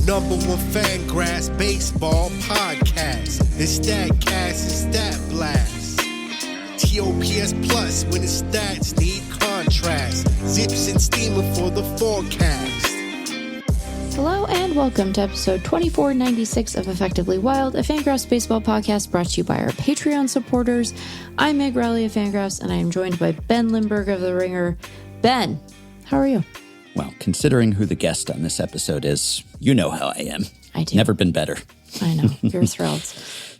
#1 FanGraphs baseball podcast. It's StatCast and Stat Blast. TOPS Plus when the stats need contrast. Zips and steamer for the forecast. Hello and welcome to episode 2496 of Effectively Wild, a FanGraphs baseball podcast brought to you by our Patreon supporters. I'm Meg Rowley of FanGraphs, and I am joined by Ben Lindbergh of The Ringer. Ben, how are you? Well, considering who the guest on this episode is, you know how I am. I do. Never been better. I know. You're thrilled.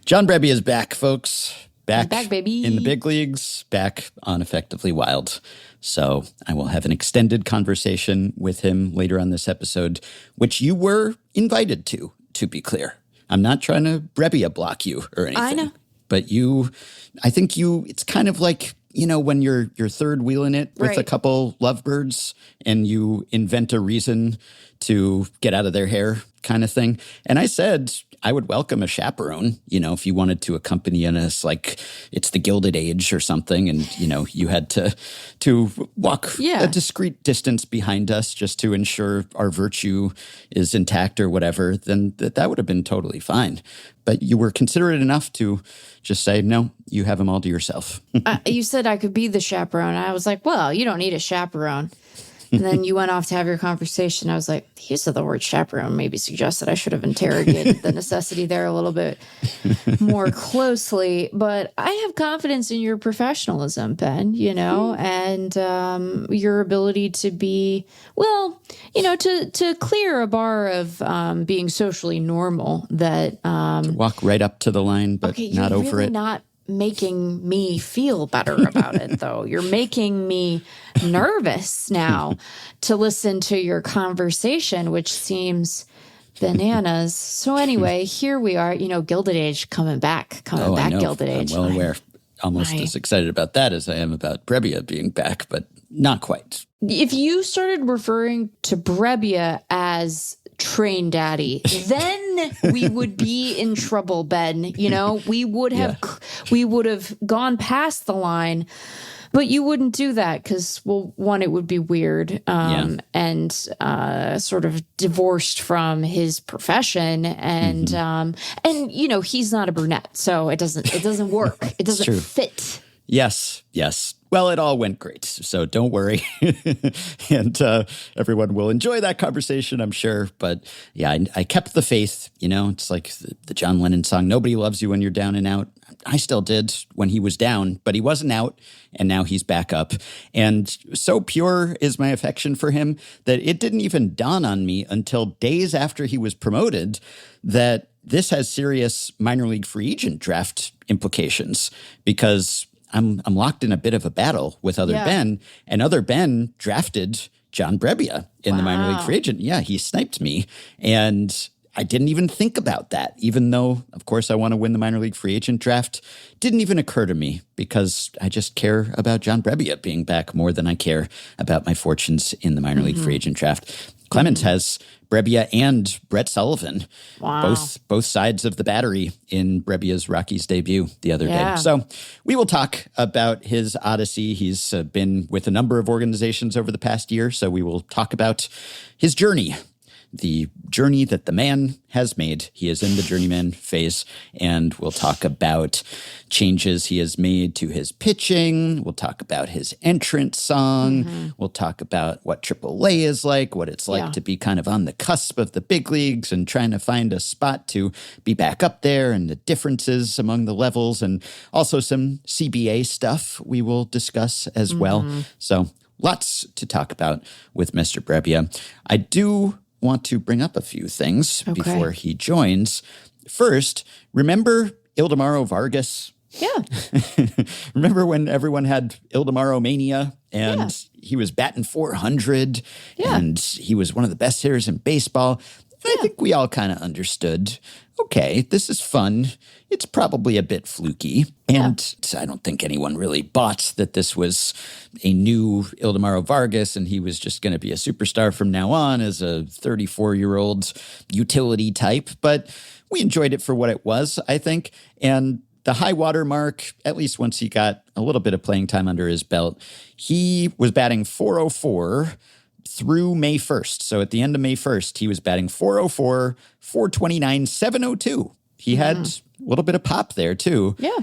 John Brebbia is back, folks. Back, baby. In the big leagues, back on Effectively Wild. So I will have an extended conversation with him later on this episode, which you were invited to be clear. I'm not trying to Brebbia block you or anything. I know. But it's kind of like, you know, when you're third wheeling it with a couple lovebirds and you invent a reason to get out of their hair kind of thing. And I said I would welcome a chaperone, you know, if you wanted to accompany us, like it's the Gilded Age or something. And, you know, you had to walk a discreet distance behind us just to ensure our virtue is intact or whatever, then that would have been totally fine. But you were considerate enough to just say, no, you have them all to yourself. You said I could be the chaperone. I was like, well, you don't need a chaperone. And then you went off to have your conversation. I was like, the use of the word chaperone maybe suggests that I should have interrogated the necessity there a little bit more closely. But I have confidence in your professionalism, Ben, you know, and your ability to be, well, you know, to clear a bar of being socially normal that walk right up to the line, but not over really it. Not making me feel better about it, though. You're making me nervous now to listen to your conversation, which seems bananas. So anyway, here we are, you know, Gilded Age coming back, Gilded Age. I'm well aware. Almost as excited about that as I am about Brebbia being back, but not quite. If you started referring to Brebbia as Train Daddy, then we would be in trouble, Ben. You know, we would have gone past the line, but you wouldn't do that because, well, one, it would be weird, and sort of divorced from his profession, and you know, he's not a brunette, so it doesn't work. It doesn't fit. Yes. Well, it all went great, so don't worry. And everyone will enjoy that conversation, I'm sure. But yeah, I kept the faith. You know, it's like the John Lennon song, "Nobody loves you when you're down and out." I still did when he was down, but he wasn't out, and now he's back up. And so pure is my affection for him that it didn't even dawn on me until days after he was promoted that this has serious minor league free agent draft implications, because I'm locked in a bit of a battle with other Ben, and other Ben drafted John Brebbia in the minor league free agent. Yeah, he sniped me, and I didn't even think about that, even though, of course, I want to win the minor league free agent draft. Didn't even occur to me because I just care about John Brebbia being back more than I care about my fortunes in the minor league free agent draft. Clemens has Brebbia and Brett Sullivan, both sides of the battery in Brebbia's Rockies debut the other day. So we will talk about his odyssey. He's been with a number of organizations over the past year, so we will talk about his journey. The journey that the man has made. He is in the journeyman phase, and we'll talk about changes he has made to his pitching. We'll talk about his entrance song. We'll talk about what AAA is like, what it's like to be kind of on the cusp of the big leagues and trying to find a spot to be back up there, and the differences among the levels, and also some CBA stuff we will discuss as well. So lots to talk about with Mr. Brebbia. I do want to bring up a few things before he joins. First, remember Ildemaro Vargas? Yeah. Remember when everyone had Ildemaro mania and he was batting 400 and he was one of the best hitters in baseball? I think we all kind of understood, okay, this is fun. It's probably a bit fluky. And I don't think anyone really bought that this was a new Ildemaro Vargas and he was just going to be a superstar from now on as a 34-year-old utility type. But we enjoyed it for what it was, I think. And the high water mark, at least once he got a little bit of playing time under his belt, he was batting .404 through May 1st. So at the end of May 1st, he was batting .404, .429, .702. He had a little bit of pop there too. Yeah.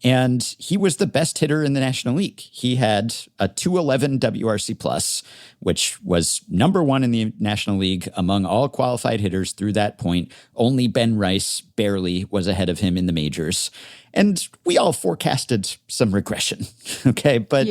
And he was the best hitter in the National League. He had a .211 WRC plus, which was number one in the National League among all qualified hitters through that point. Only Ben Rice barely was ahead of him in the majors. And we all forecasted some regression, okay? But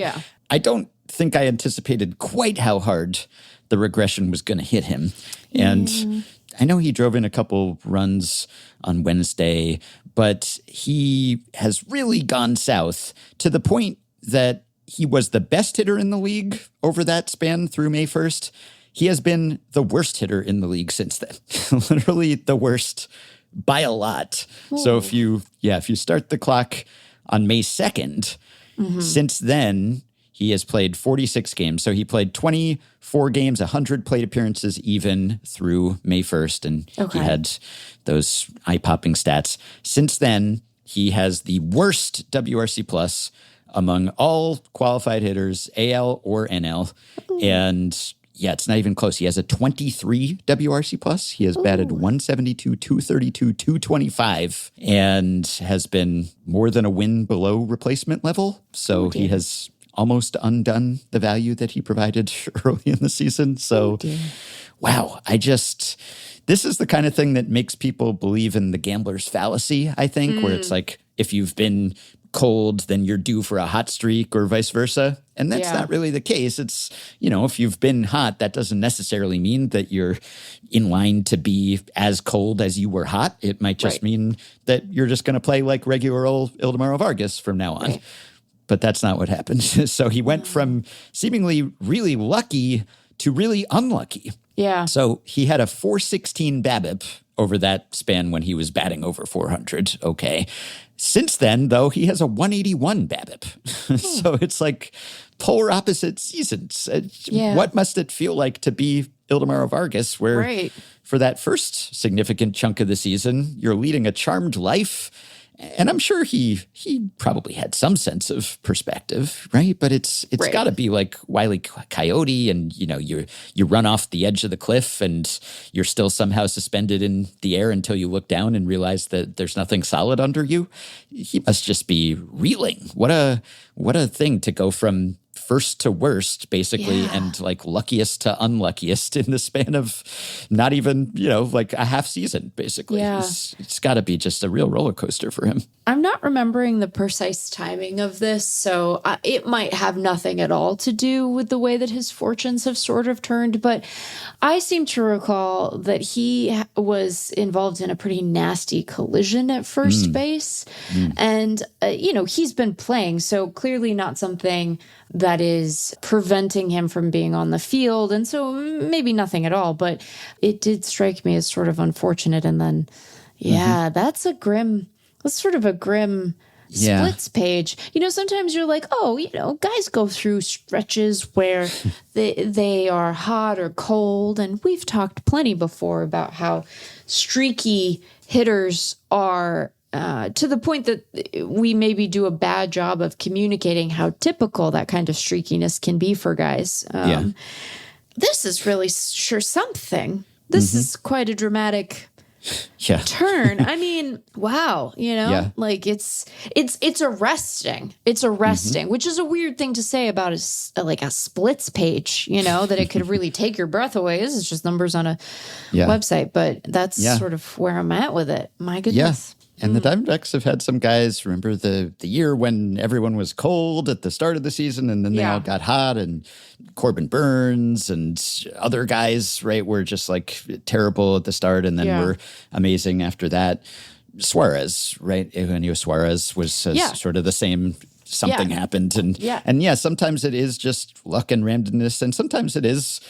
I don't think I anticipated quite how hard the regression was going to hit him. And I know he drove in a couple runs on Wednesday, but he has really gone south to the point that he was the best hitter in the league over that span through May 1st. He has been the worst hitter in the league since then. Literally the worst by a lot. Ooh. So if you start the clock on May 2nd, since then, he has played 46 games. So he played 24 games, 100 plate appearances even through May 1st. And he had those eye-popping stats. Since then, he has the worst WRC plus among all qualified hitters, AL or NL. And it's not even close. He has a 23 WRC plus. He has batted 172, 232, 225, and has been more than a win below replacement level. So he has almost undone the value that he provided early in the season. So, wow, this is the kind of thing that makes people believe in the gambler's fallacy, I think, where it's like, if you've been cold, then you're due for a hot streak or vice versa. And that's not really the case. It's, if you've been hot, that doesn't necessarily mean that you're in line to be as cold as you were hot. It might just mean that you're just going to play like regular old Ildemaro Vargas from now on. Right. But that's not what happened. So he went from seemingly really lucky to really unlucky. Yeah. So he had a .416 BABIP over that span when he was batting over 400. Okay. Since then, though, he has a .181 BABIP. So it's like polar opposite seasons. What must it feel like to be Ildemaro Vargas, where for that first significant chunk of the season, you're leading a charmed life? And I'm sure he probably had some sense of perspective, right? But it's got to be like Wile E. Coyote, and you run off the edge of the cliff, and you're still somehow suspended in the air until you look down and realize that there's nothing solid under you. He must just be reeling. What a thing to go from first to worst, basically, and like luckiest to unluckiest in the span of not even, like a half season, basically. Yeah. It's got to be just a real roller coaster for him. I'm not remembering the precise timing of this, so it might have nothing at all to do with the way that his fortunes have sort of turned, but I seem to recall that he was involved in a pretty nasty collision at first base, and, he's been playing, so clearly not something that is preventing him from being on the field. And so maybe nothing at all, but it did strike me as sort of unfortunate. And then, that's sort of a grim splits page. Sometimes you're like, guys go through stretches where they are hot or cold. And we've talked plenty before about how streaky hitters are, to the point that we maybe do a bad job of communicating how typical that kind of streakiness can be for guys. This is really sure something. This is quite a dramatic turn. I mean, wow, like it's arresting. It's arresting, which is a weird thing to say about a splits page, that it could really take your breath away. This is just numbers on a website, but that's sort of where I'm at with it. My goodness. And the Diamondbacks have had some guys, remember the year when everyone was cold at the start of the season and then they all got hot, and Corbin Burns and other guys, right, were just like terrible at the start and then were amazing after that. Suarez, right? Eugenio Suarez was sort of the same. Something happened. And sometimes it is just luck and randomness. And sometimes it is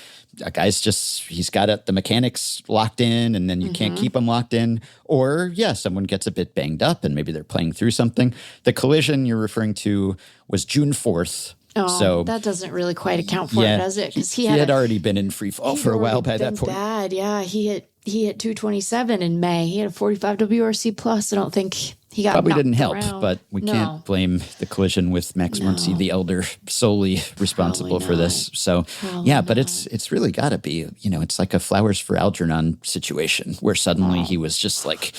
a guy's he's got the mechanics locked in and then you can't keep them locked in. Or, someone gets a bit banged up and maybe they're playing through something. The collision you're referring to was June 4th. Oh, so that doesn't really quite account for it, does it? Because he had already been in free fall for a while by that point. Bad, he hit 227 in May. He had a 45 WRC plus. I don't think He got probably knocked didn't help, around. but we can't blame the collision with Max Muncy, the elder, solely responsible for this. So, but it's really got to be, it's like a Flowers for Algernon situation where suddenly he was just like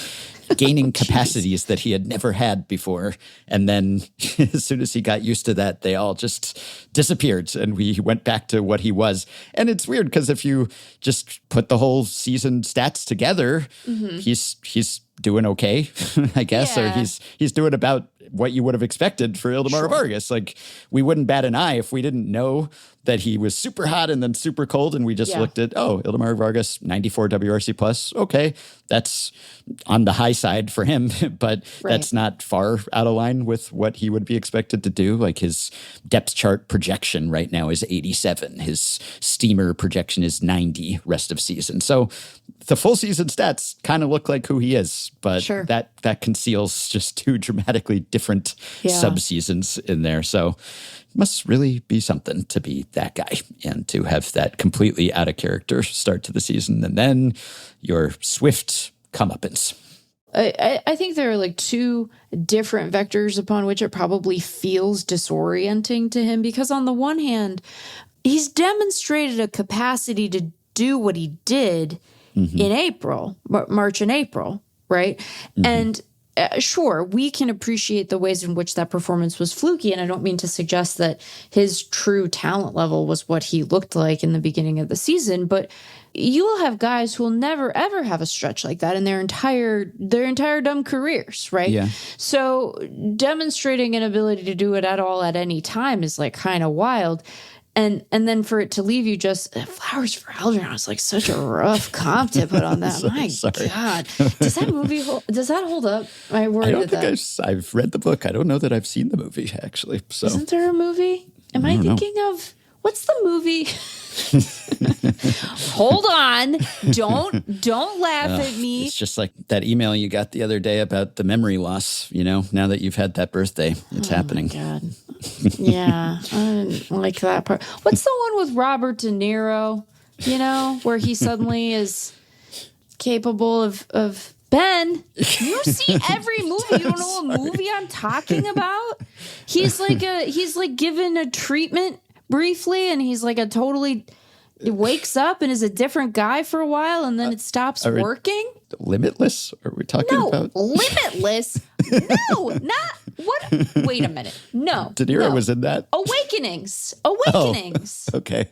gaining capacities that he had never had before. And then as soon as he got used to that, they all just disappeared and we went back to what he was. And it's weird because if you just put the whole season stats together, he's doing okay, I guess, or he's doing about what you would have expected for Ildemaro Vargas. Like, we wouldn't bat an eye if we didn't know that he was super hot and then super cold, and we just looked at, Ildemaro Vargas, 94 WRC plus. Okay, that's on the high side for him, but that's not far out of line with what he would be expected to do. Like, his depth chart projection right now is 87. His steamer projection is 90 rest of season. So the full season stats kind of look like who he is, but that conceals just two dramatically different sub-seasons in there. So it must really be something to be that guy and to have that completely out of character start to the season. And then your swift comeuppance. I think there are like two different vectors upon which it probably feels disorienting to him, because on the one hand, he's demonstrated a capacity to do what he did in April, March and April, right? And sure, we can appreciate the ways in which that performance was fluky, and I don't mean to suggest that his true talent level was what he looked like in the beginning of the season, but you will have guys who will never ever have a stretch like that in their entire dumb careers, right? Yeah. So demonstrating an ability to do it at all at any time is like kind of wild. And then for it to leave you just Flowers for Algernon is like such a rough comp to put on that. My God, does that movie hold up? I don't think I've read the book. I don't know that I've seen the movie actually. So isn't there a movie? Am I thinking of what's the movie? Hold on, don't laugh at me. It's just like that email you got the other day about the memory loss. Now that you've had that birthday, it's happening. God. Yeah, I didn't like that part. What's the one with Robert De Niro, where he suddenly is capable of Ben, you see every movie. You don't know what movie I'm talking about? He's like given a treatment briefly, and he's like he wakes up and is a different guy for a while, and then it stops working. Limitless? Are we talking about? Limitless? No, not what? Wait a minute. No. De Niro was in that? Awakenings. Oh, okay.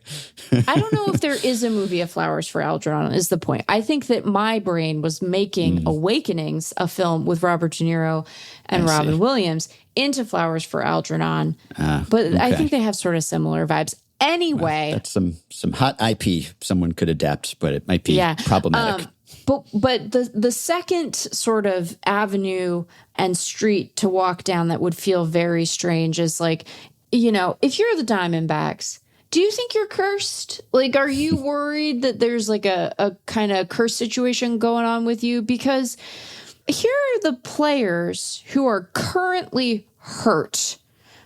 I don't know if there is a movie of Flowers for Algernon, is the point. I think that my brain was making Awakenings, a film with Robert De Niro and Robin Williams, into Flowers for Algernon. But I think they have sort of similar vibes. Anyway. That's some hot IP someone could adapt, but it might be problematic. But the second sort of avenue and street to walk down that would feel very strange is like, if you're the Diamondbacks, do you think you're cursed? Like, are you worried that there's like a kind of curse situation going on with you? Because here are the players who are currently hurt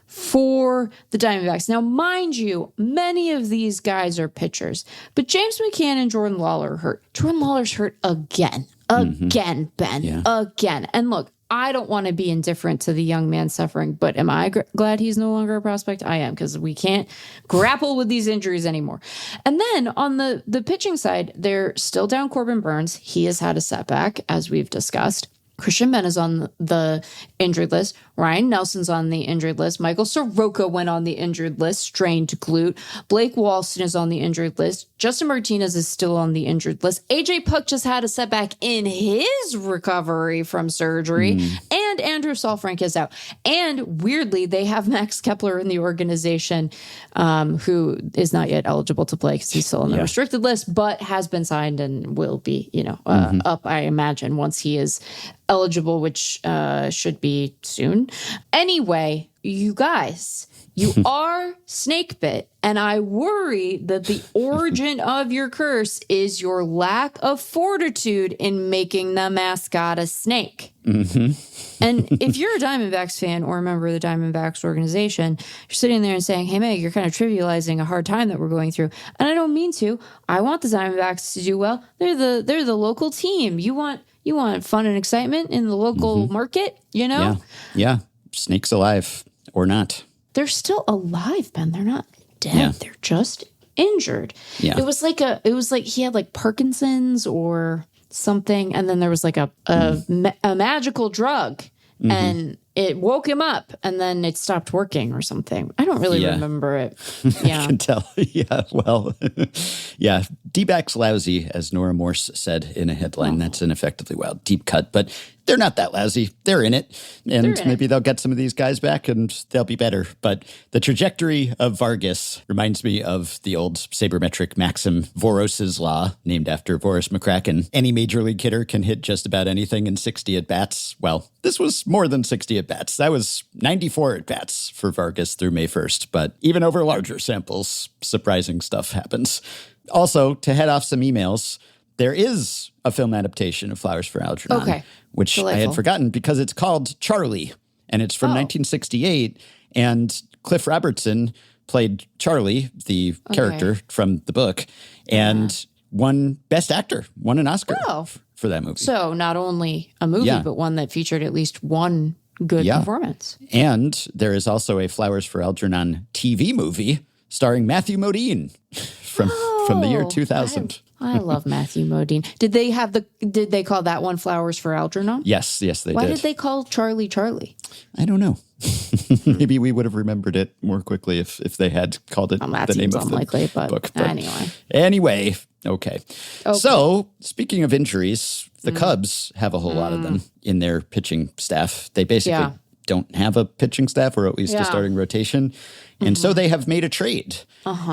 for the Diamondbacks. Now, mind you, many of these guys are pitchers, but James McCann and Jordan Lawler are hurt. Jordan Lawler's hurt again, Ben, again. And look, I don't want to be indifferent to the young man suffering, but am I glad he's no longer a prospect? I am, because we can't grapple with these injuries anymore. And then on the pitching side, they're still down Corbin Burns. He has had a setback, as we've discussed. Christian Ben is on the injured list. Ryan Nelson's on the injured list. Michael Soroka went on the injured list, strained glute. Blake Walston is on the injured list. Justin Martinez is still on the injured list. AJ Puck just had a setback in his recovery from surgery. And Andrew Saalfrank is out. And weirdly, they have Max Kepler in the organization, who is not yet eligible to play because he's still on the restricted list, but has been signed and will be, up, I imagine, once he is eligible, which should be soon. Anyway, you guys, you are snake bit, and I worry that the origin of your curse is your lack of fortitude in making the mascot a snake. And if you're a Diamondbacks fan or a member of the Diamondbacks organization, you're sitting there and saying, hey, Meg, you're kind of trivializing a hard time that we're going through. And I don't mean to. I want the Diamondbacks to do well. They're the local team. You want You want fun and excitement in the local market, you know? Yeah. Snakes alive or not. They're still alive, Ben. They're not dead. Yeah. They're just injured. Yeah. It was like he had like Parkinson's or something. And then there was like a magical drug and it woke him up and then it stopped working or something. I don't really remember it. Yeah. I can tell. Yeah. Well, yeah. D-backs lousy, as Nora Morse said in a headline. That's an effectively wild deep cut, but they're not that lousy. They're in it. And maybe they'll get some of these guys back and they'll be better. But the trajectory of Vargas reminds me of the old sabermetric maxim, Voros's law, named after Voros McCracken. Any major league hitter can hit just about anything in 60 at-bats. Well, this was more than 60 at-bats. That was 94 at-bats for Vargas through May 1st. But even over larger samples, surprising stuff happens. Also, to head off some emails, there is a film adaptation of Flowers for Algernon, which delightful. I had forgotten because it's called Charlie, and it's from 1968, and Cliff Robertson played Charlie, the character from the book, and won Best Actor, won an Oscar for that movie. So not only a movie, but one that featured at least one good performance. And there is also a Flowers for Algernon TV movie starring Matthew Modine from the year 2000. I love Matthew Modine. Did they call that one Flowers for Algernon? Yes, they did. Why did they call Charlie Charlie? I don't know. Maybe we would have remembered it more quickly if they had called it the name of the book. But anyway, okay. So, speaking of injuries, the Cubs have a whole lot of them in their pitching staff. They basically don't have a pitching staff, or at least a starting rotation. And so they have made a trade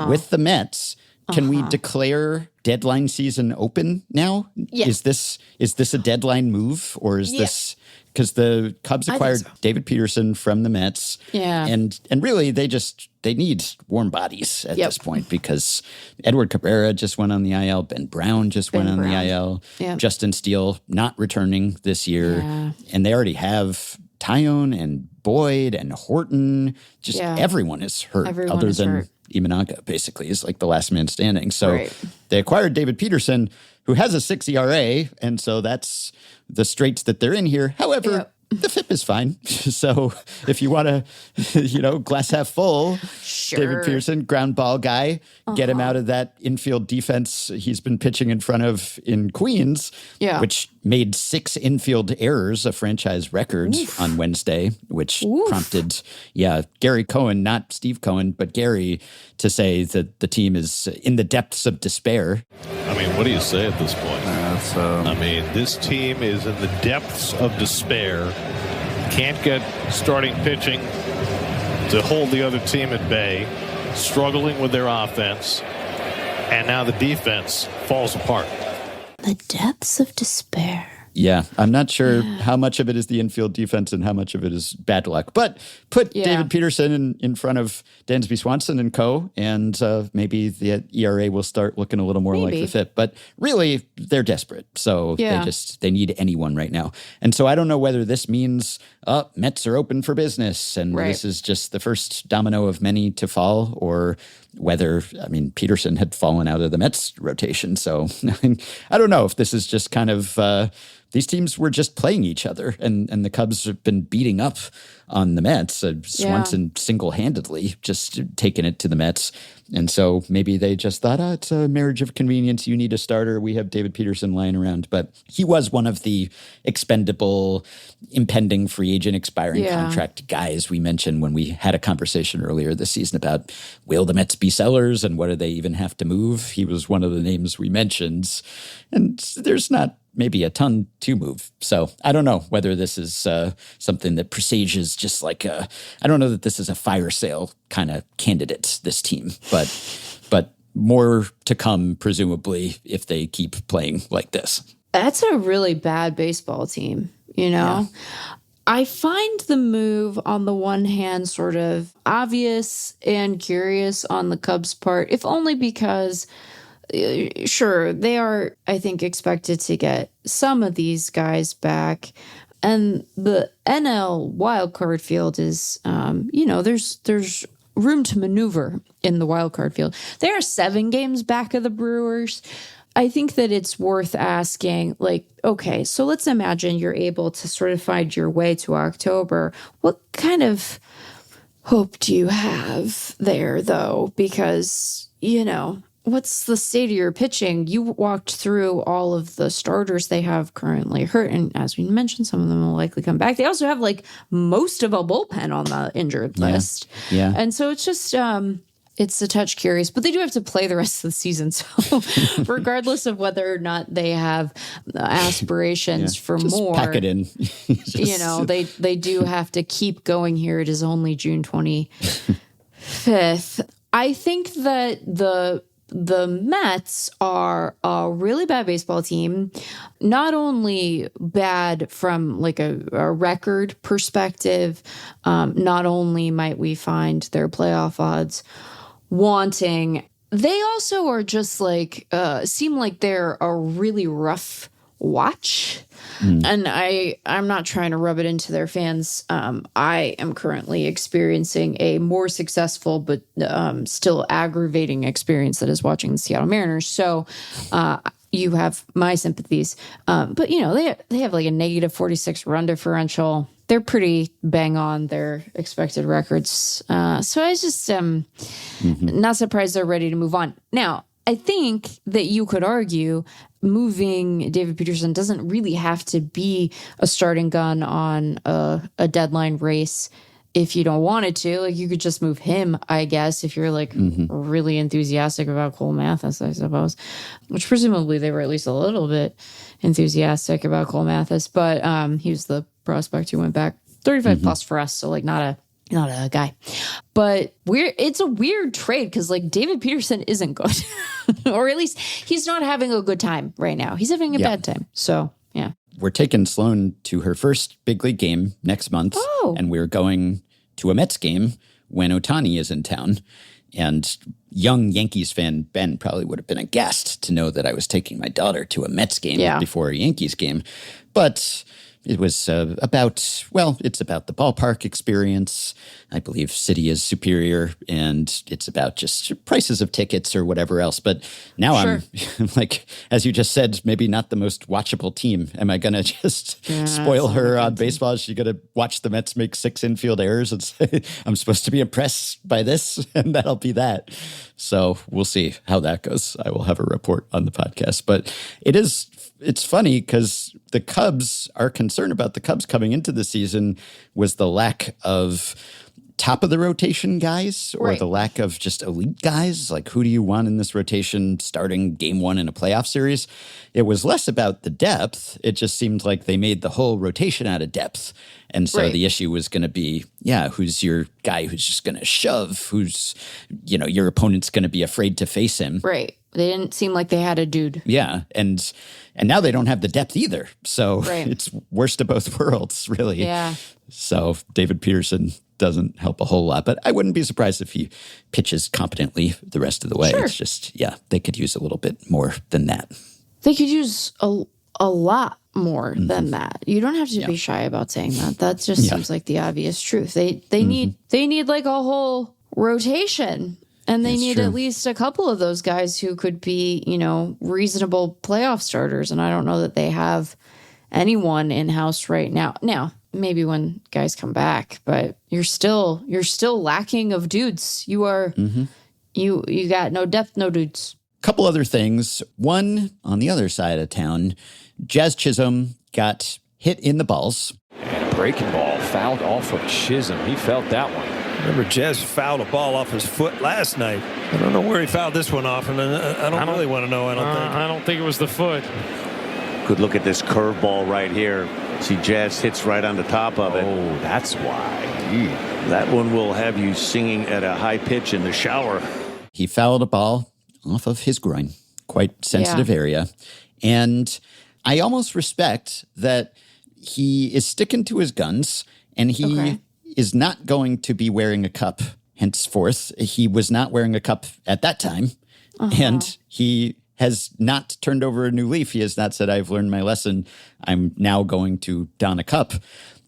with the Mets. Can we declare deadline season open now? Yeah. Is this a deadline move, or is this because the Cubs acquired David Peterson from the Mets? Yeah, and really they need warm bodies at this point, because Edward Cabrera just went on the IL, Ben Brown just went on the IL, Justin Steele not returning this year, and they already have Tyone and Boyd and Horton. Just everyone is hurt, other than Imanaga, basically, is like the last man standing. So they acquired David Peterson, who has a 6 ERA, and so that's the straits that they're in here. However, the FIP is fine. So if you want to, glass half full, David Peterson, ground ball guy, get him out of that infield defense he's been pitching in front of in Queens, which made 6 infield errors, a franchise record on Wednesday, which prompted, Gary Cohen, not Steve Cohen, but Gary, to say that the team is in the depths of despair. I mean, what do you say at this point? This team is in the depths of despair. Can't get starting pitching to hold the other team at bay. Struggling with their offense. And now the defense falls apart. The depths of despair. Yeah, I'm not sure how much of it is the infield defense and how much of it is bad luck. But put David Peterson in front of Dansby Swanson and co., and maybe the ERA will start looking a little more like the FIP. But really, they're desperate. So they need anyone right now. And so I don't know whether this means Mets are open for business and this is just the first domino of many to fall, or whether, Peterson had fallen out of the Mets rotation. So I don't know if this is just kind of these teams were just playing each other, and the Cubs have been beating up on the Mets. Swanson single-handedly just taking it to the Mets. And so maybe they just thought, it's a marriage of convenience. You need a starter. We have David Peterson lying around. But he was one of the expendable, impending free agent expiring contract guys we mentioned when we had a conversation earlier this season about, will the Mets be sellers and what do they even have to move? He was one of the names we mentioned. And there's not maybe a ton to move. So I don't know whether this is something that presages just like I don't know that this is a fire sale kind of candidate, this team, but more to come, presumably, if they keep playing like this. That's a really bad baseball team, Yeah. I find the move on the one hand sort of obvious and curious on the Cubs' part, if only because sure, they are, I think, expected to get some of these guys back. And the NL wildcard field is, there's room to maneuver in the wild card field. They are 7 games back of the Brewers. I think that it's worth asking, like, okay, so let's imagine you're able to sort of find your way to October. What kind of hope do you have there, though? Because, what's the state of your pitching? You walked through all of the starters they have currently hurt. And as we mentioned, some of them will likely come back. They also have like most of a bullpen on the injured list. Yeah. And so it's just, it's a touch curious, but they do have to play the rest of the season. So regardless of whether or not they have aspirations for just more, pack it in. They do have to keep going here. It is only June 25th. I think that the Mets are a really bad baseball team, not only bad from like a record perspective, not only might we find their playoff odds wanting, they also are just like, seem like they're a really rough watch. And I'm not trying to rub it into their fans. I am currently experiencing a more successful but still aggravating experience that is watching the Seattle Mariners. So you have my sympathies. But, they have like a negative 46 run differential. They're pretty bang on their expected records. So I just am not surprised they're ready to move on. Now, I think that you could argue moving David Peterson doesn't really have to be a starting gun on a deadline race if you don't want it to. Like, you could just move him, I guess, if you're like really enthusiastic about Cole Mathis, I suppose, which presumably they were at least a little bit enthusiastic about Cole Mathis. But he was the prospect who went back 35 plus for us. So like not a guy. But it's a weird trade because like David Peterson isn't good, or at least he's not having a good time right now. He's having a bad time. So yeah, we're taking Sloan to her first big league game next month, and we're going to a Mets game when Ohtani is in town. And young Yankees fan Ben probably would have been aghast to know that I was taking my daughter to a Mets game before a Yankees game, but it was it's about the ballpark experience. I believe city is superior, and it's about just prices of tickets or whatever else. But now I'm like, as you just said, maybe not the most watchable team. Am I going to just spoil her on baseball? Is she going to watch the Mets make 6 infield errors and say, I'm supposed to be impressed by this? And that'll be that. So we'll see how that goes. I will have a report on the podcast. But it's funny because the Cubs, our concern about the Cubs coming into the season was the lack of top of the rotation guys or the lack of just elite guys. Like, who do you want in this rotation starting game 1 in a playoff series? It was less about the depth. It just seemed like they made the whole rotation out of depth. And so the issue was going to be, who's your guy who's just going to shove, who's, your opponent's going to be afraid to face him. Right. They didn't seem like they had a dude. Yeah. And now they don't have the depth either. So it's worst of both worlds, really. Yeah. So David Peterson doesn't help a whole lot, but I wouldn't be surprised if he pitches competently the rest of the way. It's just, they could use a little bit more than that. They could use a lot more than that. You don't have to be shy about saying that. That just seems like the obvious truth. They need like a whole rotation. And they need at least a couple of those guys who could be, reasonable playoff starters. And I don't know that they have anyone in-house right now. Now, maybe when guys come back, but you're still lacking of dudes. You are, you got no depth, no dudes. Couple other things. One, on the other side of town, Jazz Chisholm got hit in the balls. And a breaking ball fouled off of Chisholm. He felt that one. Remember, Jazz fouled a ball off his foot last night. I don't know where he fouled this one off, and I don't really want to know. I don't think it was the foot. Good look at this curveball right here. See, Jazz hits right on the top of it. Oh, that's why. That one will have you singing at a high pitch in the shower. He fouled a ball off of his groin, quite sensitive area. And I almost respect that he is sticking to his guns, and he is not going to be wearing a cup henceforth. He was not wearing a cup at that time, and he has not turned over a new leaf. He has not said, I've learned my lesson. I'm now going to don a cup.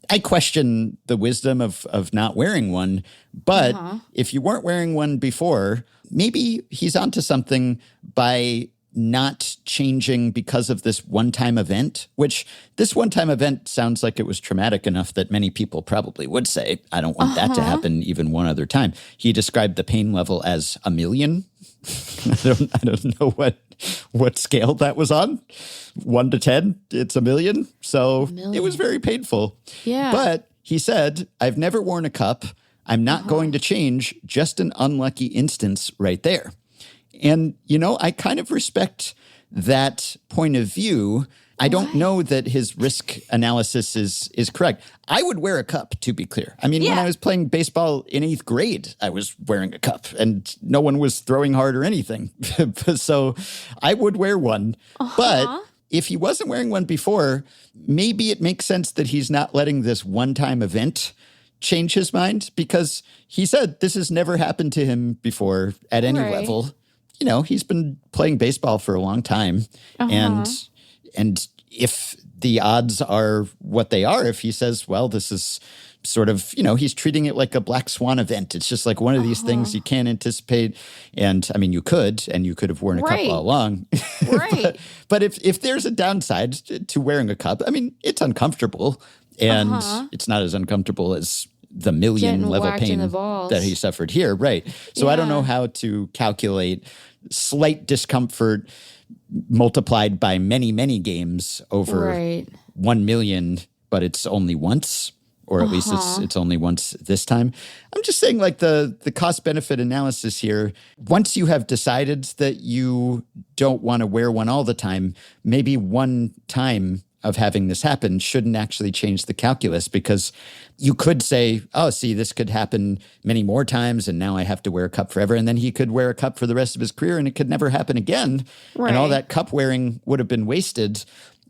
I question the wisdom of not wearing one. But if you weren't wearing one before, maybe he's onto something by not changing because of this one-time event, which this one-time event sounds like it was traumatic enough that many people probably would say, I don't want that to happen even one other time. He described the pain level as 1 million. I don't know what scale that was on. 1 to 10, it's 1 million. So it was very painful. Yeah. But he said, I've never worn a cup. I'm not going to change. Just an unlucky instance right there. And, I kind of respect that point of view. I don't know that his risk analysis is correct. I would wear a cup, to be clear. I mean, when I was playing baseball in 8th grade, I was wearing a cup and no one was throwing hard or anything. So I would wear one. But if he wasn't wearing one before, maybe it makes sense that he's not letting this one-time event change his mind, because he said this has never happened to him before at any level. He's been playing baseball for a long time. And if the odds are what they are, if he says, well, this is sort of, he's treating it like a black swan event. It's just like one of these things you can't anticipate. And I mean, you could have worn a cup all along. Right. but if there's a downside to wearing a cup, I mean, it's uncomfortable. And it's not as uncomfortable as the million level pain that he suffered here. Right. So I don't know how to calculate slight discomfort multiplied by many, many games over 1 million, but it's only once, or at least it's only once this time. I'm just saying, like, the cost benefit analysis here, once you have decided that you don't want to wear one all the time, maybe one time of having this happen shouldn't actually change the calculus, because you could say, oh, see, this could happen many more times and now I have to wear a cup forever. And then he could wear a cup for the rest of his career and it could never happen again. And all that cup wearing would have been wasted,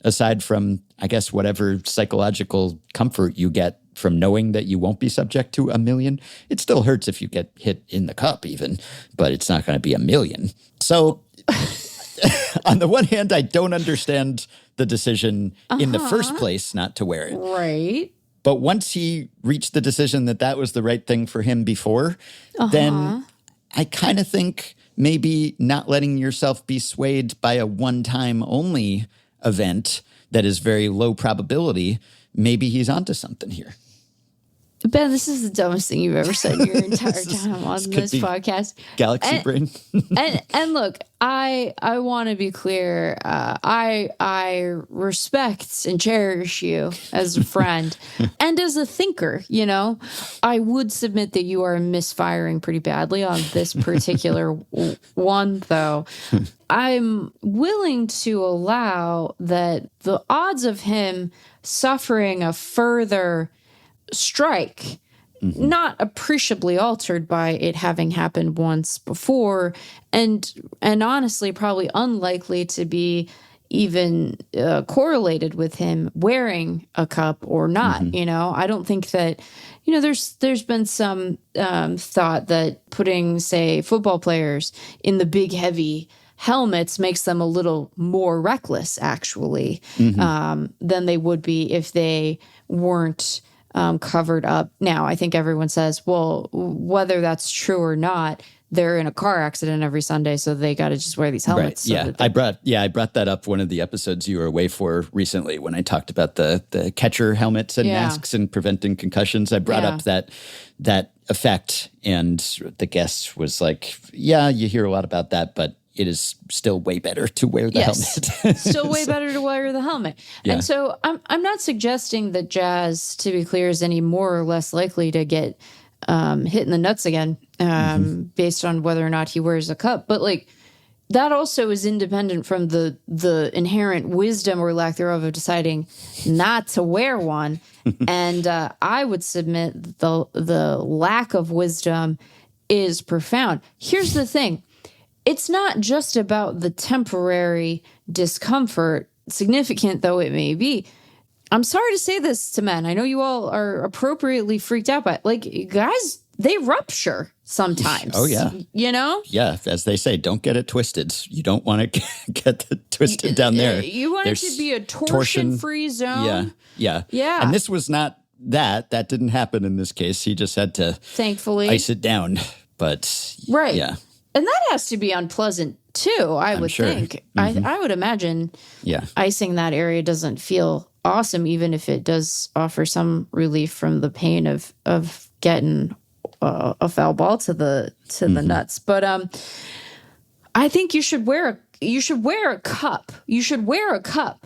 aside from, I guess, whatever psychological comfort you get from knowing that you won't be subject to 1 million. It still hurts if you get hit in the cup even, but it's not going to be 1 million. So on the one hand, I don't understand the decision in the first place not to wear it. Right. But once he reached the decision that that was the right thing for him before, then I kind of think maybe not letting yourself be swayed by a one-time only event that is very low probability, maybe he's onto something here. Ben, this is the dumbest thing you've ever said your entire time on this podcast. Galaxy brain. and look, I want to be clear. I respect and cherish you as a friend and as a thinker. I would submit that you are misfiring pretty badly on this particular one, though. I'm willing to allow that the odds of him suffering a further strike, not appreciably altered by it having happened once before, and honestly probably unlikely to be even correlated with him wearing a cup or not. I don't think that there's been some thought that putting, say, football players in the big heavy helmets makes them a little more reckless actually than they would be if they weren't covered up. Now, I think everyone says, well, whether that's true or not, they're in a car accident every Sunday, so they got to just wear these helmets. Right. I brought that up one of the episodes you were away for recently when I talked about the catcher helmets and masks and preventing concussions. I brought up that effect, and the guest was like, "Yeah, you hear a lot about that, but it is still way better to wear the helmet." Still way better to wear the helmet. Yeah. And so I'm not suggesting that Jazz, to be clear, is any more or less likely to get hit in the nuts again based on whether or not he wears a cup. But like, that also is independent from the inherent wisdom or lack thereof of deciding not to wear one. And I would submit the lack of wisdom is profound. Here's the thing. It's not just about the temporary discomfort, significant though it may be. I'm sorry to say this to men. I know you all are appropriately freaked out by it. Like, guys, they rupture sometimes. Oh, yeah. Yeah, as they say, don't get it twisted. You don't want to get it twisted down there. You want it to be a torsion-free zone. Yeah. And this was not that didn't happen in this case. He just had to thankfully ice it down. But right. Yeah. And that has to be unpleasant too, I would think. I would imagine icing that area doesn't feel awesome, even if it does offer some relief from the pain of getting a foul ball to the nuts. But I think you should wear a cup. You should wear a cup.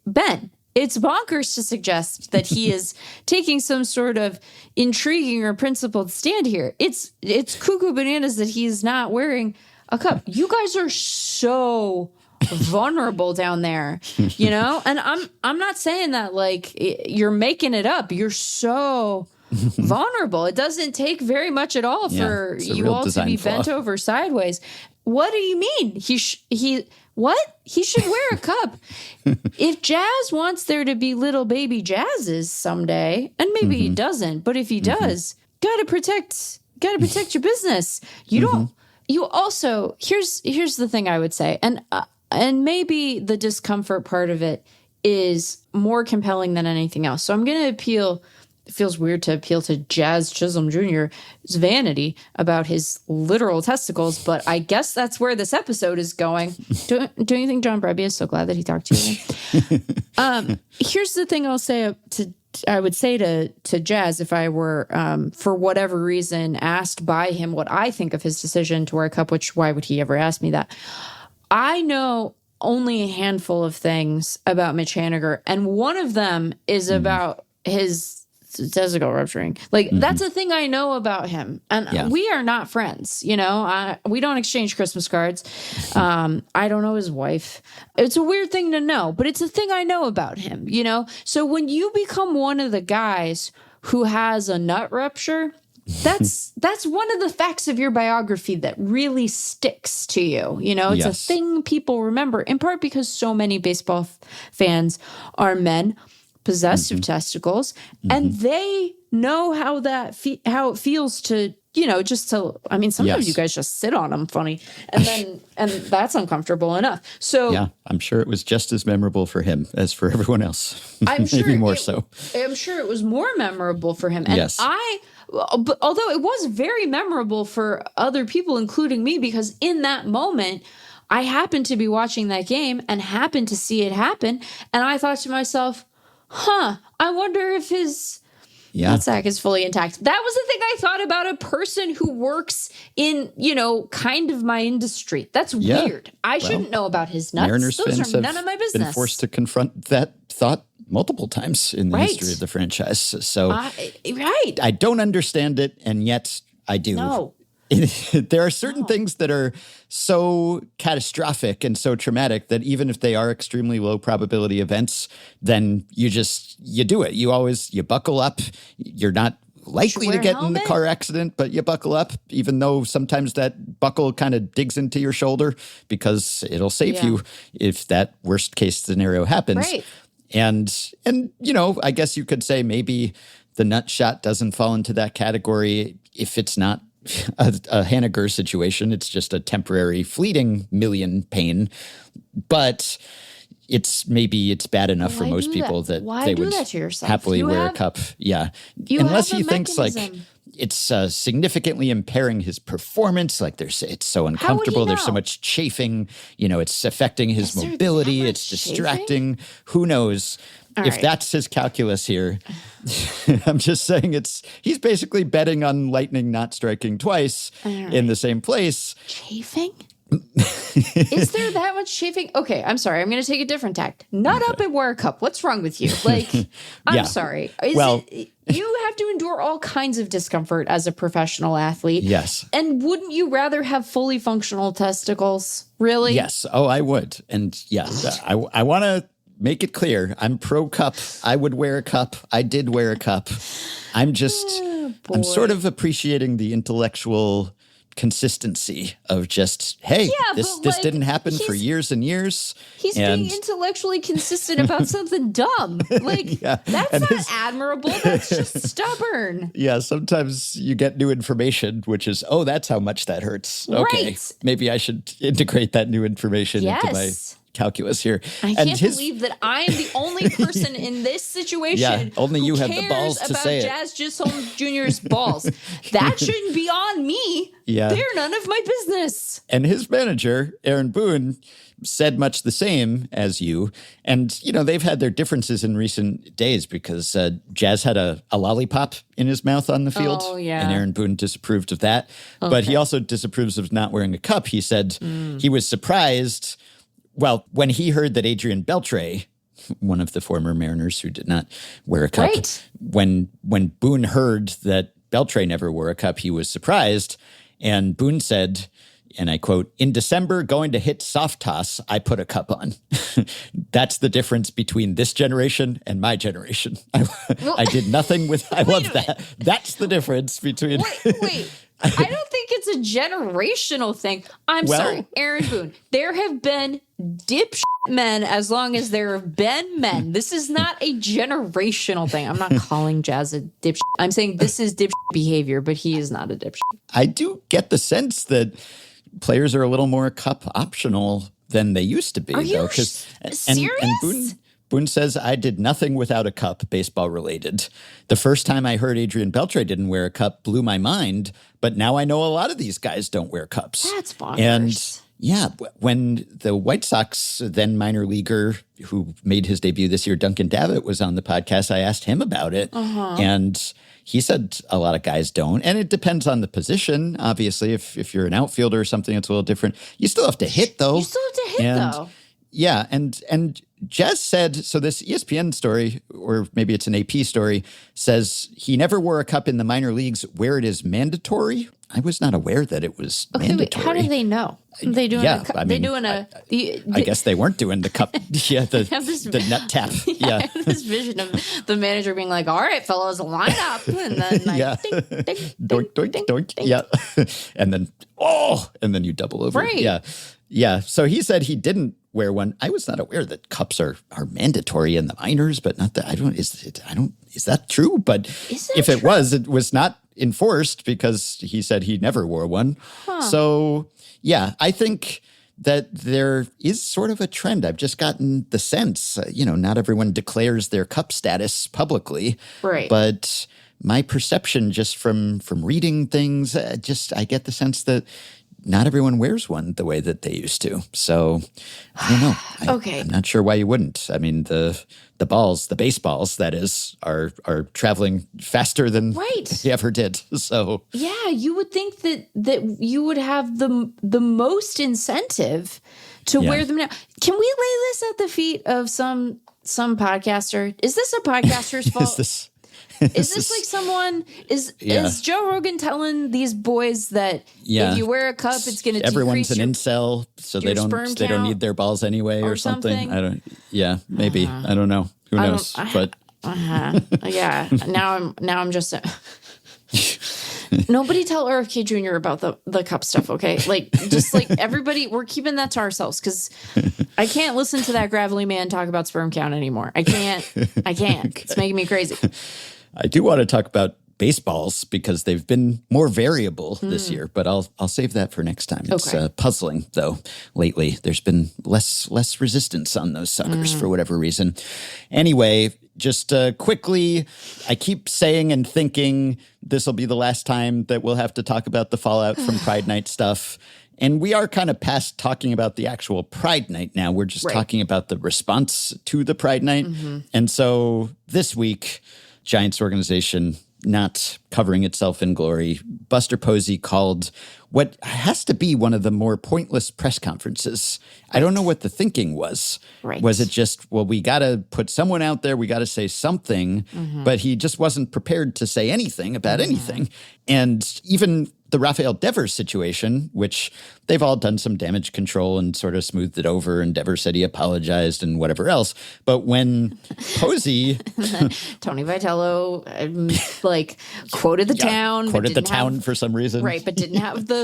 Ben, it's bonkers to suggest that he is taking some sort of intriguing or principled stand here. It's cuckoo bananas that he's not wearing a cup. You guys are so vulnerable down there, you know? And I'm not saying that like you're making it up. You're so vulnerable. It doesn't take very much at all for you all to be bent over sideways. What do you mean? He should wear a cup. If Jazz wants there to be little baby Jazzes someday, and maybe he doesn't, but if he does, gotta protect your business. You don't. You also here's the thing I would say, and maybe the discomfort part of it is more compelling than anything else. So I'm going to appeal. It feels weird to appeal to Jazz Chisholm Jr.'s vanity about his literal testicles, but I guess that's where this episode is going. Don't you think John Brebbia is so glad that he talked to you again? Here's the thing I would say to Jazz if I were, for whatever reason, asked by him what I think of his decision to wear a cup, which why would he ever ask me that? I know only a handful of things about Mitch Haniger, and one of them is about his testicle rupturing. Like, that's a thing I know about him. And we are not friends, you know? We don't exchange Christmas cards. I don't know his wife. It's a weird thing to know, but it's a thing I know about him, you know? So when you become one of the guys who has a nut rupture, that's one of the facts of your biography that really sticks to you. You know, it's a thing people remember, in part because so many baseball fans are men possessed of testicles, and they know how how it feels to, you know, just to, I mean, sometimes you guys just sit on them funny, and that's uncomfortable enough. So yeah, I'm sure it was just as memorable for him as for everyone else. I'm sure maybe more so. I'm sure it was more memorable for him. And although it was very memorable for other people, including me, because in that moment, I happened to be watching that game and happened to see it happen. And I thought to myself, I wonder if his nutsack is fully intact. That was the thing I thought about a person who works in, you know, kind of my industry. That's weird. I shouldn't know about his nuts. Mariners Those fans are none of my business. Been forced to confront that thought multiple times in the history of the franchise. So I don't understand it, and yet I do. No. There are certain things that are so catastrophic and so traumatic that even if they are extremely low probability events, then you do it. You buckle up. You're not likely to get in the car accident, but you buckle up, even though sometimes that buckle kind of digs into your shoulder, because it'll save you if that worst case scenario happens. Right. And you know, I guess you could say maybe the nut shot doesn't fall into that category if it's not a Haniger situation. It's just a temporary, fleeting million pain. But it's bad enough for most people that they would happily wear a cup. Yeah. Unless he thinks like it's significantly impairing his performance. Like it's so uncomfortable. There's so much chafing. You know, it's affecting his mobility. It's distracting. Chafing? Who knows? If that's his calculus here, I'm just saying he's basically betting on lightning not striking twice in the same place. Chafing? Is there that much chafing? Okay, I'm sorry. I'm going to take a different tact. Nut up and wear a cup. What's wrong with you? Like, I'm sorry. You have to endure all kinds of discomfort as a professional athlete. Yes. And wouldn't you rather have fully functional testicles? Really? Yes. Oh, I would. And I want to make it clear, I'm pro cup. I would wear a cup. I did wear a cup. I'm sort of appreciating the intellectual consistency of just, hey, this didn't happen for years and years. He's being intellectually consistent about something dumb. Like, that's not admirable. That's just stubborn. Yeah, sometimes you get new information, which is, that's how much that hurts. Okay, maybe I should integrate that new information into my calculus here. I can't believe that I am the only person in this situation. Yeah, only you have the balls to say it. Jazz Chisholm Jr.'s balls. That shouldn't be on me. Yeah. They're none of my business. And his manager, Aaron Boone, said much the same as you. And, they've had their differences in recent days because Jazz had a lollipop in his mouth on the field. Oh, yeah. And Aaron Boone disapproved of that. Okay. But he also disapproves of not wearing a cup. He said he was surprised, when he heard that Adrian Beltre, one of the former Mariners who did not wear a cup, when Boone heard that Beltre never wore a cup, he was surprised. And Boone said, and I quote, "In December, going to hit soft toss, I put a cup on." That's the difference between this generation and my generation. I did nothing with, I love that. That's the difference between. Wait. I don't think it's a generational thing. I'm sorry, Aaron Boone. There have been dipshit men as long as there have been men. This is not a generational thing. I'm not calling Jazz a dipshit. I'm saying this is dipshit behavior, but he is not a dipshit. I do get the sense that players are a little more cup optional than they used to be. Are you serious? And Boone says, "I did nothing without a cup, baseball related. The first time I heard Adrian Beltre didn't wear a cup blew my mind, but now I know a lot of these guys don't wear cups." That's bonkers. And yeah, when the White Sox then minor leaguer who made his debut this year, Duncan Davitt, was on the podcast, I asked him about it. And he said a lot of guys don't. And it depends on the position. Obviously, if you're an outfielder or something, it's a little different. You still have to hit, though. You still have to hit, though. Yeah, and Jazz said, so this ESPN story, or maybe it's an AP story, says he never wore a cup in the minor leagues where it is mandatory. I was not aware that it was mandatory. Wait, how do they know? They doing a cup? I guess they weren't doing the cup. Yeah, the nut tap. I have this vision of the manager being like, "All right, fellas, line up," and then like, ding, ding, doink, doink, ding, doink. Ding. Yeah, and then you double over. Right. Yeah. So he said he didn't wear one. I was not aware that cups are mandatory in the minors, but not that is that true? But if it was not enforced because he said he never wore one. So yeah, I think that there is sort of a trend. I've just gotten the sense, not everyone declares their cup status publicly, right? But my perception just from reading things, I get the sense that not everyone wears one the way that they used to. So I don't know. Okay. I'm not sure why you wouldn't. I mean, the baseballs, that is, are traveling faster than they ever did. So yeah, you would think that you would have the most incentive to wear them now. Can we lay this at the feet of some podcaster? Is this a podcaster's fault? Is this like someone is Joe Rogan telling these boys that if you wear a cup, it's going to everyone's an incel, so they don't need their balls anyway or something. I don't. Yeah, maybe I don't know. Who knows? But yeah. Now I'm just. Nobody tell RFK Jr. about the cup stuff, okay? Like, just like everybody, we're keeping that to ourselves because I can't listen to that gravelly man talk about sperm count anymore. I can't. It's making me crazy. I do want to talk about baseballs because they've been more variable this year, but I'll save that for next time. It's puzzling, though, lately. There's been less resistance on those suckers for whatever reason. Anyway, just quickly, I keep saying and thinking this will be the last time that we'll have to talk about the fallout from Pride Night stuff. And we are kind of past talking about the actual Pride Night now. We're just talking about the response to the Pride Night. And so this week, Giants organization not covering itself in glory, Buster Posey called what has to be one of the more pointless press conferences. I don't know what the thinking was. Was it just, we got to put someone out there, we got to say something, but he just wasn't prepared to say anything about anything. And even the Rafael Devers situation, which they've all done some damage control and sort of smoothed it over, and Devers said he apologized and whatever else. But when Posey... Tony Vitello, quoted the town. Quoted the town for some reason. Right, but didn't have the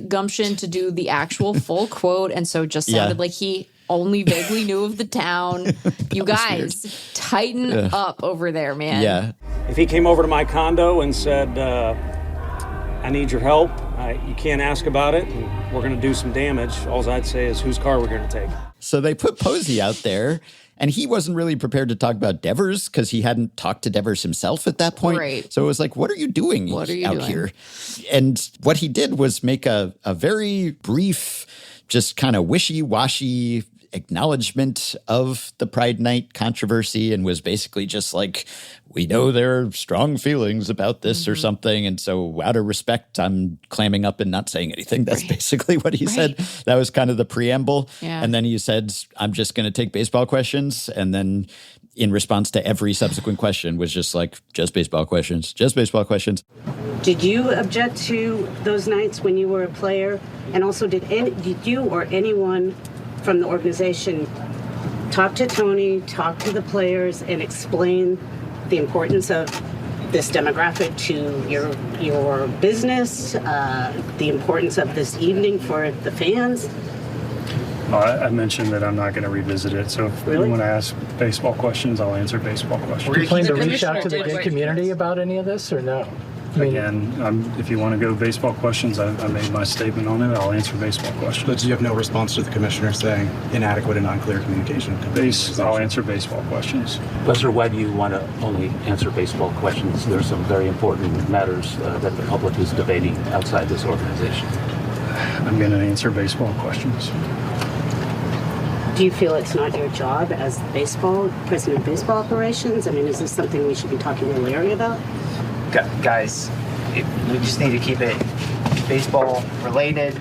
gumption to do the actual full quote, and so just sounded like he only vaguely knew of the town. You guys, tighten up over there, man. Yeah. If he came over to my condo and said... I need your help. You can't ask about it, and we're going to do some damage. All I'd say is whose car we're going to take. So they put Posey out there, and he wasn't really prepared to talk about Devers because he hadn't talked to Devers himself at that point. Right. So it was like, what are you doing out here? And what he did was make a very brief, just kind of wishy-washy acknowledgement of the Pride Night controversy, and was basically just like, we know there are strong feelings about this or something, and so out of respect, I'm clamming up and not saying anything. That's basically what he said. That was kind of the preamble. Yeah. And then he said, I'm just going to take baseball questions. And then in response to every subsequent question was just like, just baseball questions, just baseball questions. Did you object to those nights when you were a player? And also, did you or anyone from the organization talk to Tony, talk to the players, and explain the importance of this demographic to your business, the importance of this evening for the fans? I mentioned that I'm not going to revisit it, so if you want to ask baseball questions, I'll answer baseball questions. Were you planning to reach out to the gay community about any of this, or no? Again, if you want to go baseball questions, I made my statement on it. I'll answer baseball questions. But you have no response to the commissioner saying inadequate and unclear communication? I'll answer baseball questions. Professor Webb, you want to only answer baseball questions. There's some very important matters that the public is debating outside this organization. I'm going to answer baseball questions. Do you feel it's not your job as president of baseball operations? I mean, is this something we should be talking to Larry about? Guys, we just need to keep it baseball related,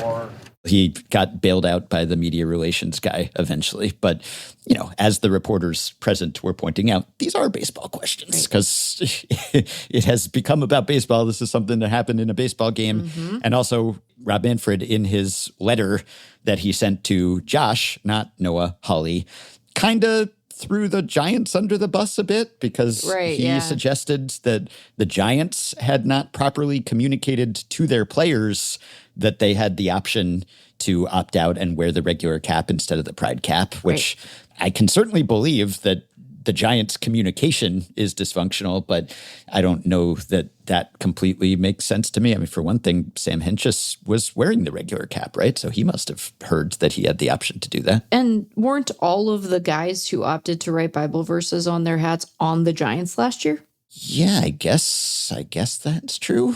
or... He got bailed out by the media relations guy eventually. But, you know, as the reporters present were pointing out, these are baseball questions because it has become about baseball. This is something that happened in a baseball game. And also Rob Manfred, in his letter that he sent to Josh, not Noah Hawley, kind of threw the Giants under the bus a bit because he suggested that the Giants had not properly communicated to their players that they had the option to opt out and wear the regular cap instead of the Pride cap, which I can certainly believe that the Giants' communication is dysfunctional, but I don't know that that completely makes sense to me. I mean, for one thing, Sam Hentges was wearing the regular cap, right? So he must have heard that he had the option to do that. And weren't all of the guys who opted to write Bible verses on their hats on the Giants last year? Yeah, I guess that's true.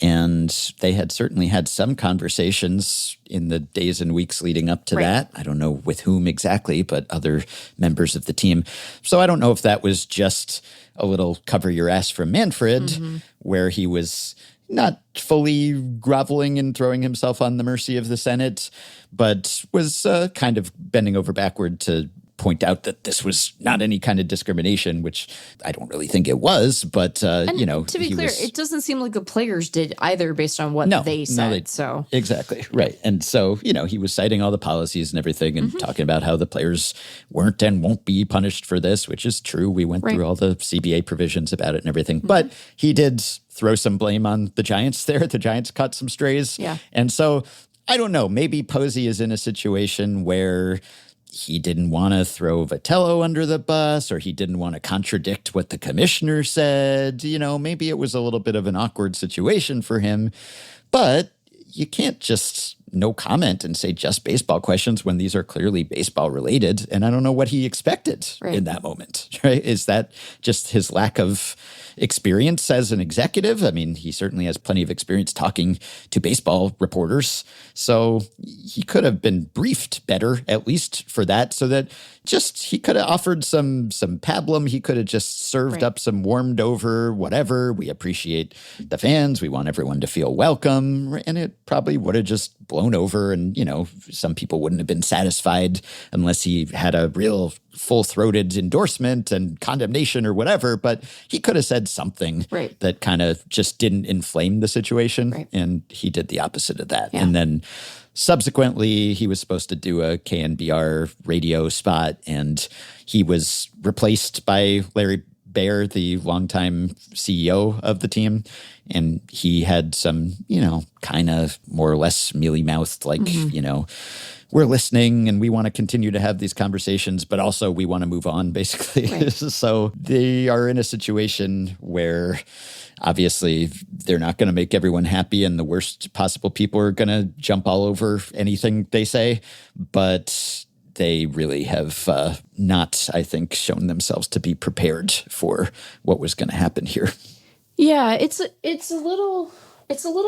And they had certainly had some conversations in the days and weeks leading up to that. I don't know with whom exactly, but other members of the team. So I don't know if that was just a little cover your ass from Manfred, where he was not fully groveling and throwing himself on the mercy of the Senate, but was kind of bending over backward to point out that this was not any kind of discrimination, which I don't really think it was, but, you know. To be clear, it doesn't seem like the players did either based on what they said. So exactly, right. And so, you know, he was citing all the policies and everything and talking about how the players weren't and won't be punished for this, which is true. We went through all the CBA provisions about it and everything. But he did throw some blame on the Giants there. The Giants caught some strays. Yeah. And so, I don't know, maybe Posey is in a situation where he didn't want to throw Vitello under the bus, or he didn't want to contradict what the commissioner said. You know, maybe it was a little bit of an awkward situation for him, but you can't just no comment and say just baseball questions when these are clearly baseball related. And I don't know what he expected in that moment, right? Is that just his lack of experience as an executive? I mean, he certainly has plenty of experience talking to baseball reporters. So he could have been briefed better, at least for that, so that just he could have offered some pablum. He could have just served up some warmed over whatever. We appreciate the fans. We want everyone to feel welcome. And it probably would have just blown over. And, you know, some people wouldn't have been satisfied unless he had a real full-throated endorsement and condemnation or whatever. But he could have said something that kind of just didn't inflame the situation. And he did the opposite of that. And then subsequently, he was supposed to do a KNBR radio spot, and he was replaced by Larry Baer, the longtime CEO of the team. And he had some, you know, kind of more or less mealy-mouthed, like, you know, we're listening and we want to continue to have these conversations, but also we want to move on, basically. So they are in a situation where obviously they're not going to make everyone happy, and the worst possible people are going to jump all over anything they say. But they really have not, I think, shown themselves to be prepared for what was going to happen here. Yeah, it's a little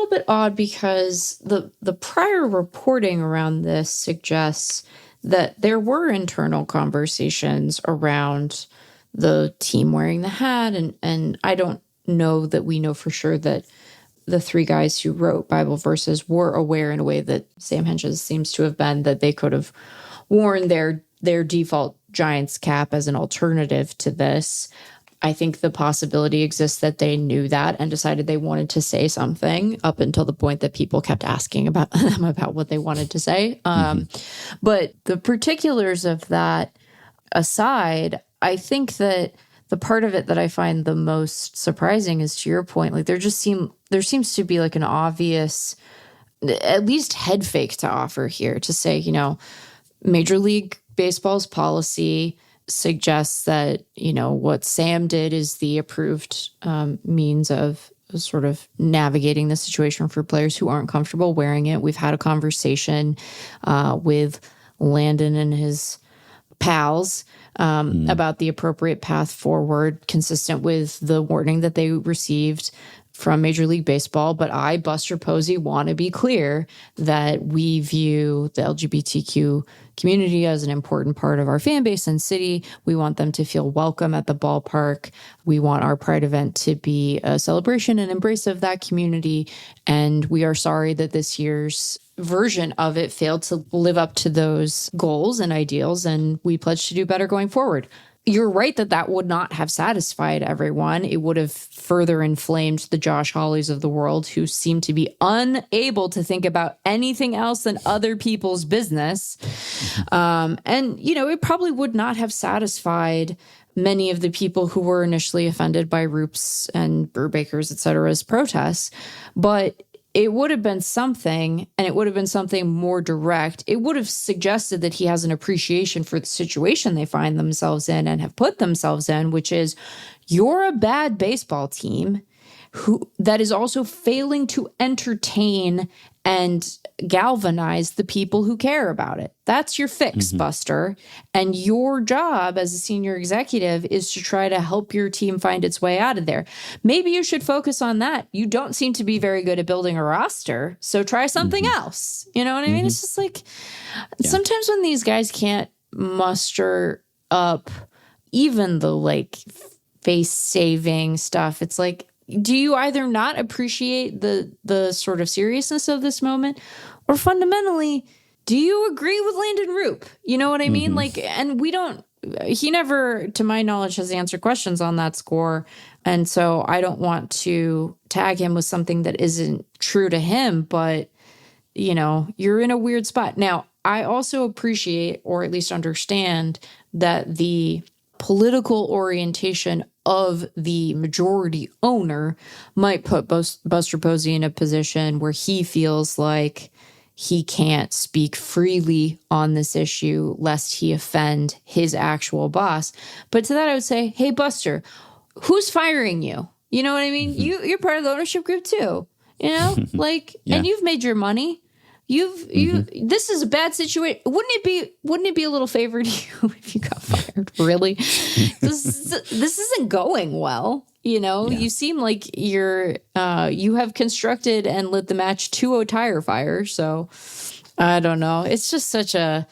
bit odd because the prior reporting around this suggests that there were internal conversations around the team wearing the hat, and I don't know that we know for sure that the three guys who wrote Bible verses were aware in a way that Sam Hentges seems to have been, that they could have worn their default Giants cap as an alternative to this. I think the possibility exists that they knew that and decided they wanted to say something up until the point that people kept asking about them about what they wanted to say. But the particulars of that aside, I think that the part of it that I find the most surprising is, to your point, like there seems to be like an obvious, at least head fake to offer here to say, Major League Baseball's policy suggests that, what Sam did is the approved means of sort of navigating the situation for players who aren't comfortable wearing it. We've had a conversation with Landon and his pals about the appropriate path forward consistent with the warning that they received from Major League Baseball. But I, Buster Posey, want to be clear that we view the LGBTQ community as an important part of our fan base and city. We want them to feel welcome at the ballpark. We want our Pride event to be a celebration and embrace of that community. And we are sorry that this year's version of it failed to live up to those goals and ideals, and we pledge to do better going forward. You're right that would not have satisfied everyone. It would have further inflamed the Josh Hawleys of the world, who seem to be unable to think about anything else than other people's business. And, it probably would not have satisfied many of the people who were initially offended by Roop's and Brubaker's, et cetera's protests. But it would have been something, and it would have been something more direct. It would have suggested that he has an appreciation for the situation they find themselves in and have put themselves in, which is, you're a bad baseball team that is also failing to entertain and galvanize the people who care about it. That's your fix, Buster. And your job as a senior executive is to try to help your team find its way out of there. Maybe you should focus on that. You don't seem to be very good at building a roster, so try something else. You know what I mean? It's just like, sometimes when these guys can't muster up even the face-saving stuff, it's like, do you either not appreciate the sort of seriousness of this moment, or fundamentally, do you agree with Landon Roop? You know what I mean? And he never, to my knowledge, has answered questions on that score. And so I don't want to tag him with something that isn't true to him, but, you're in a weird spot. Now, I also appreciate, or at least understand, that the political orientation of the majority owner might put Buster Posey in a position where he feels like he can't speak freely on this issue lest he offend his actual boss. But to that I would say, hey, Buster, who's firing you? You know what I mean? You're part of the ownership group too, and you've made your money. This is a bad situation. Wouldn't it be a little favor to you if you got fired? Really? This isn't going well. You seem like you have constructed and lit the match to a tire fire. So I don't know. It's just it's a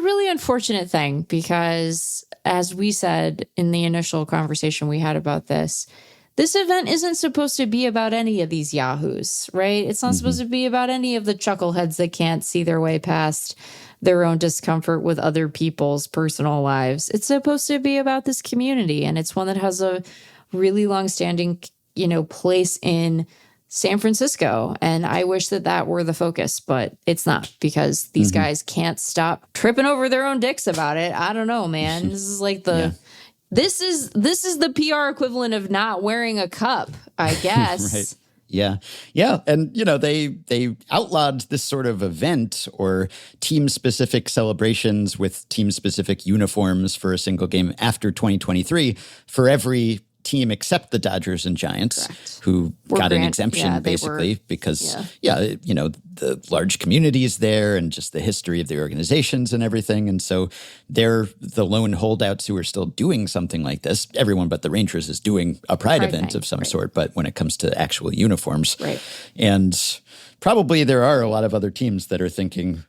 really unfortunate thing because, as we said in the initial conversation we had about this event isn't supposed to be about any of these yahoos, right? It's not supposed to be about any of the chuckleheads that can't see their way past their own discomfort with other people's personal lives. It's supposed to be about this community, and it's one that has a really long-standing, place in San Francisco. And I wish that were the focus, but it's not, because these guys can't stop tripping over their own dicks about it. I don't know, man. This is like This is the PR equivalent of not wearing a cup, I guess. Right. Yeah. Yeah. And, they outlawed this sort of event or team-specific celebrations with team-specific uniforms for a single game after 2023 for every team except the Dodgers and Giants, who got an exemption basically because, the large communities there and just the history of the organizations and everything. And so they're the lone holdouts who are still doing something like this. Everyone but the Rangers is doing a pride event of some sort, but when it comes to actual uniforms. Right. And probably there are a lot of other teams that are thinking,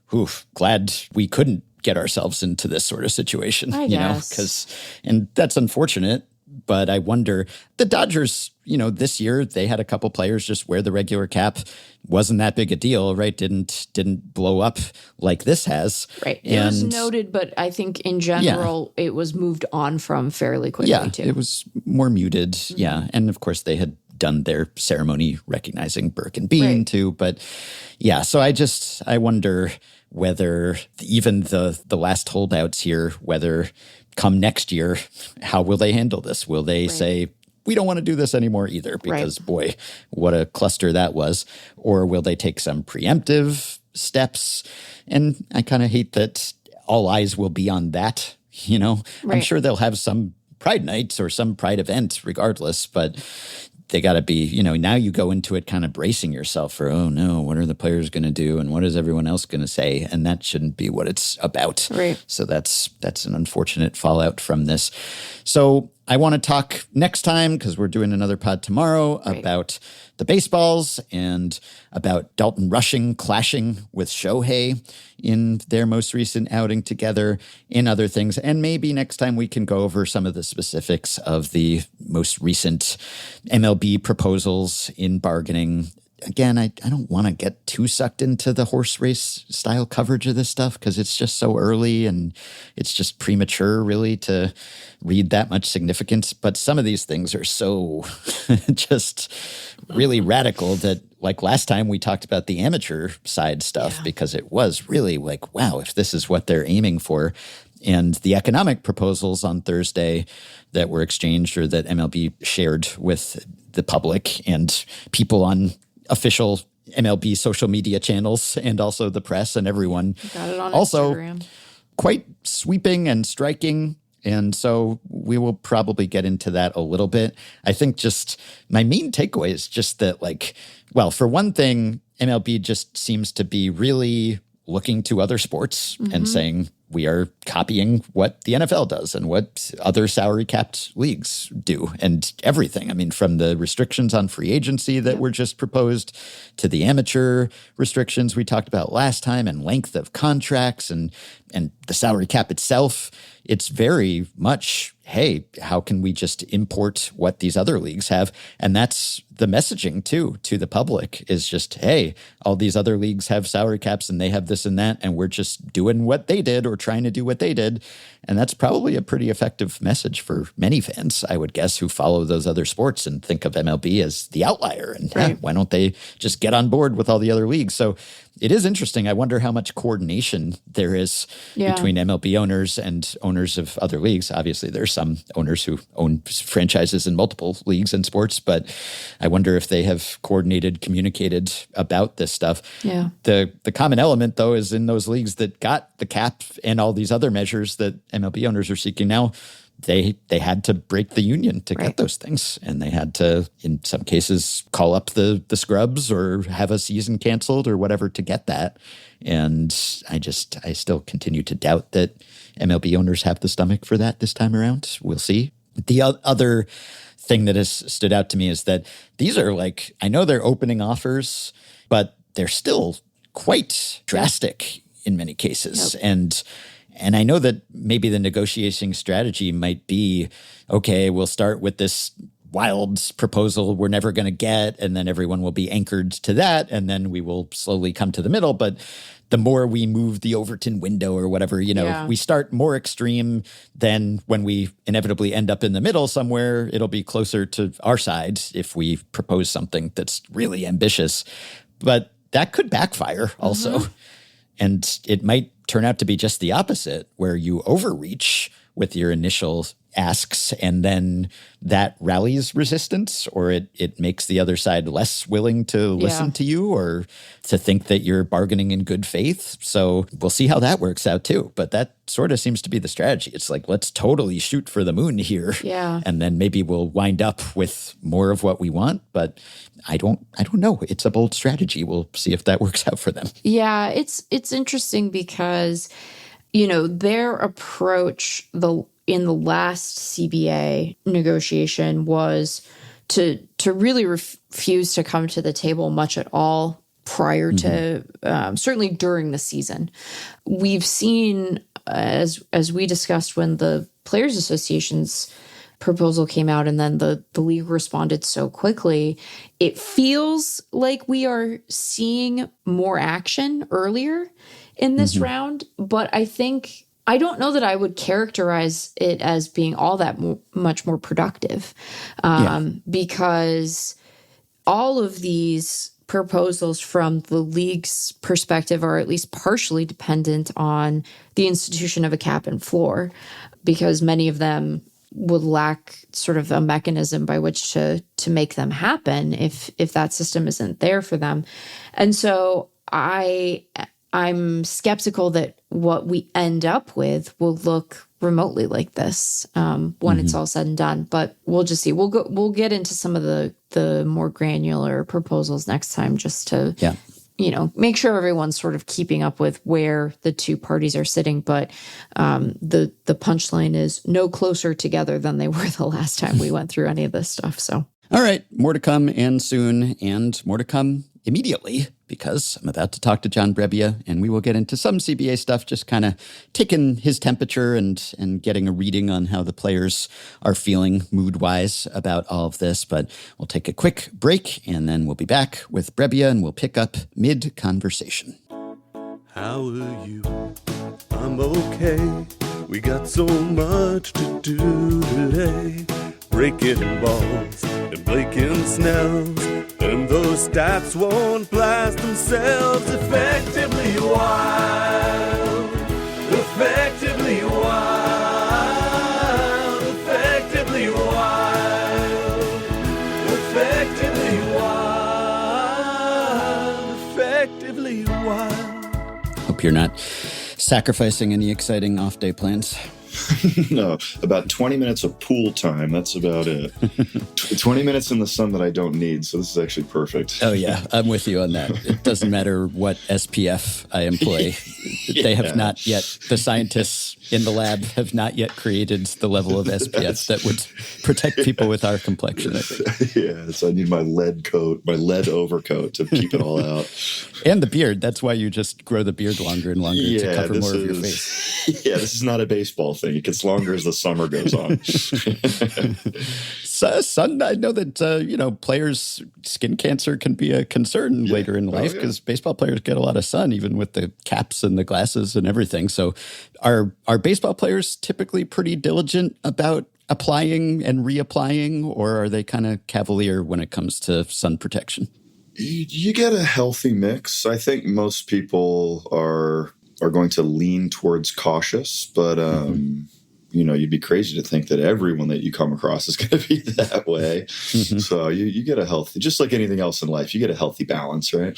glad we couldn't get ourselves into this sort of situation, and that's unfortunate. But I wonder, the Dodgers, this year they had a couple players just wear the regular cap. Wasn't that big a deal, right? Didn't blow up like this has. Right. It was noted, but I think in general it was moved on from fairly quickly too. It was more muted. Yeah. And of course they had done their ceremony recognizing Burke and Bean too. But so I wonder whether even the last holdouts here, whether come next year, how will they handle this? Will they say, we don't want to do this anymore either because, boy, what a cluster that was? Or will they take some preemptive steps? And I kind of hate that all eyes will be on that, I'm sure they'll have some pride nights or some pride event regardless, but they got to be, now you go into it kind of bracing yourself for, oh no, what are the players going to do? And what is everyone else going to say? And that shouldn't be what it's about. Right. So that's an unfortunate fallout from this. So I want to talk next time, because we're doing another pod tomorrow, about the baseballs and about Dalton Rushing clashing with Shohei in their most recent outing together and other things. And maybe next time we can go over some of the specifics of the most recent MLB proposals in bargaining. Again, I don't want to get too sucked into the horse race style coverage of this stuff because it's just so early and it's just premature really to read that much significance. But some of these things are so just really radical that, like last time we talked about the amateur side stuff because it was really like, wow, if this is what they're aiming for. And the economic proposals on Thursday that were exchanged or that MLB shared with the public and people on official MLB social media channels and also the press and everyone. Got it on also Instagram. Quite sweeping and striking. And so we will probably get into that a little bit. I think just my main takeaway is just that, for one thing, MLB just seems to be really looking to other sports and saying, we are copying what the NFL does and what other salary-capped leagues do and everything. I mean, from the restrictions on free agency that were just proposed to the amateur restrictions we talked about last time and length of contracts and the salary cap itself. It's very much, hey, how can we just import what these other leagues have? And that's the messaging, too, to the public is just, hey, all these other leagues have salary caps and they have this and that, and we're just doing what they did or trying to do what they did. And that's probably a pretty effective message for many fans, I would guess, who follow those other sports and think of MLB as the outlier. And why don't they just get on board with all the other leagues? So it is interesting. I wonder how much coordination there is between MLB owners and owners of other leagues. Obviously, there's some owners who own franchises in multiple leagues and sports, but I wonder if they have coordinated, communicated about this stuff. Yeah. The common element, though, is in those leagues that got the cap and all these other measures that MLB owners are seeking now, they had to break the union to get those things. And they had to, in some cases, call up the scrubs or have a season canceled or whatever to get that. And I still continue to doubt that MLB owners have the stomach for that this time around. We'll see. The other thing that has stood out to me is that these are I know they're opening offers, but they're still quite drastic in many cases. And I know that maybe the negotiating strategy might be, okay, we'll start with this wild proposal we're never going to get, and then everyone will be anchored to that, and then we will slowly come to the middle. But the more we move the Overton window or whatever, we start more extreme, then when we inevitably end up in the middle somewhere, it'll be closer to our side if we propose something that's really ambitious. But that could backfire also. And it might turn out to be just the opposite, where you overreach with your initial asks, and then that rallies resistance, or it makes the other side less willing to listen to you or to think that you're bargaining in good faith. So we'll see how that works out too. But that sort of seems to be the strategy. It's like, let's totally shoot for the moon here. Yeah. And then maybe we'll wind up with more of what we want. But I don't know. It's a bold strategy. We'll see if that works out for them. Yeah, it's interesting because, their approach in the last CBA negotiation was to really refuse to come to the table much at all prior to, certainly during the season. We've seen, as we discussed when the Players Association's proposal came out and then the league responded so quickly, it feels like we are seeing more action earlier in this round. But I don't know that I would characterize it as being all that much more productive, because all of these proposals from the league's perspective are at least partially dependent on the institution of a cap and floor, because many of them would lack sort of a mechanism by which to make them happen if that system isn't there for them. And so I'm skeptical that what we end up with will look remotely like this when it's all said and done. But we'll just see. We'll get into some of the more granular proposals next time, just to make sure everyone's sort of keeping up with where the two parties are sitting. But the punchline is no closer together than they were the last time we went through any of this stuff. So all right, more to come and soon, and more to come immediately, because I'm about to talk to John Brebbia, and we will get into some CBA stuff, just kind of taking his temperature and getting a reading on how the players are feeling mood-wise about all of this. But we'll take a quick break, and then we'll be back with Brebbia, and we'll pick up mid-conversation. How are you? I'm okay. We got so much to do today. Breaking balls and breaking snells, and those stats won't blast themselves. Effectively wild, effectively wild, effectively wild, effectively wild, effectively wild. Hope you're not sacrificing any exciting off-day plans. No, about 20 minutes of pool time. That's about it. 20 minutes in the sun that I don't need. So this is actually perfect. Oh, yeah. I'm with you on that. It doesn't matter what SPF I employ. They have not yet, the scientists in the lab have not yet created the level of SPF that would protect people with our complexion, I think. Yeah, so I need my lead coat, my lead overcoat to keep it all out. And the beard. That's why you just grow the beard longer and longer to cover more of your face. Yeah, this is not a baseball thing. It gets longer as the summer goes on. Sun, I know that, players' skin cancer can be a concern later in life, because baseball players get a lot of sun, even with the caps and the glasses and everything. So are baseball players typically pretty diligent about applying and reapplying, or are they kind of cavalier when it comes to sun protection? You get a healthy mix. I think most people are going to lean towards cautious, but you'd be crazy to think that everyone that you come across is going to be that way. So you get a healthy, just like anything else in life, you get a healthy balance, right?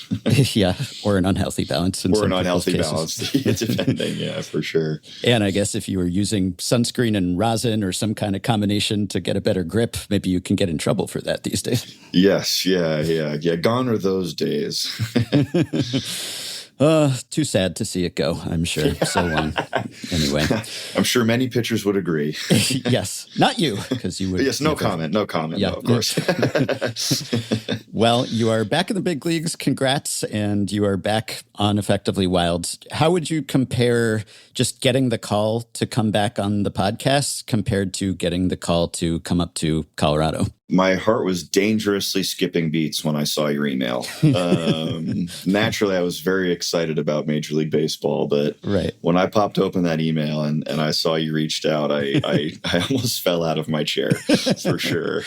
Yeah, or an unhealthy balance. Or an unhealthy balance, depending, yeah, for sure. And I guess if you were using sunscreen and rosin or some kind of combination to get a better grip, maybe you can get in trouble for that these days. Yes, yeah. Gone are those days. Too sad to see it go, I'm sure. So long. Anyway. I'm sure many pitchers would agree. Yes. Not you, because you would. Yes, no comment. Yeah, no, of course. Well, you are back in the big leagues. Congrats. And you are back on Effectively Wild. How would you compare just getting the call to come back on the podcast compared to getting the call to come up to Colorado? My heart was dangerously skipping beats when I saw your email. Naturally, I was very excited about Major League Baseball, but when I popped open that email and I saw you reached out, I almost fell out of my chair, for sure.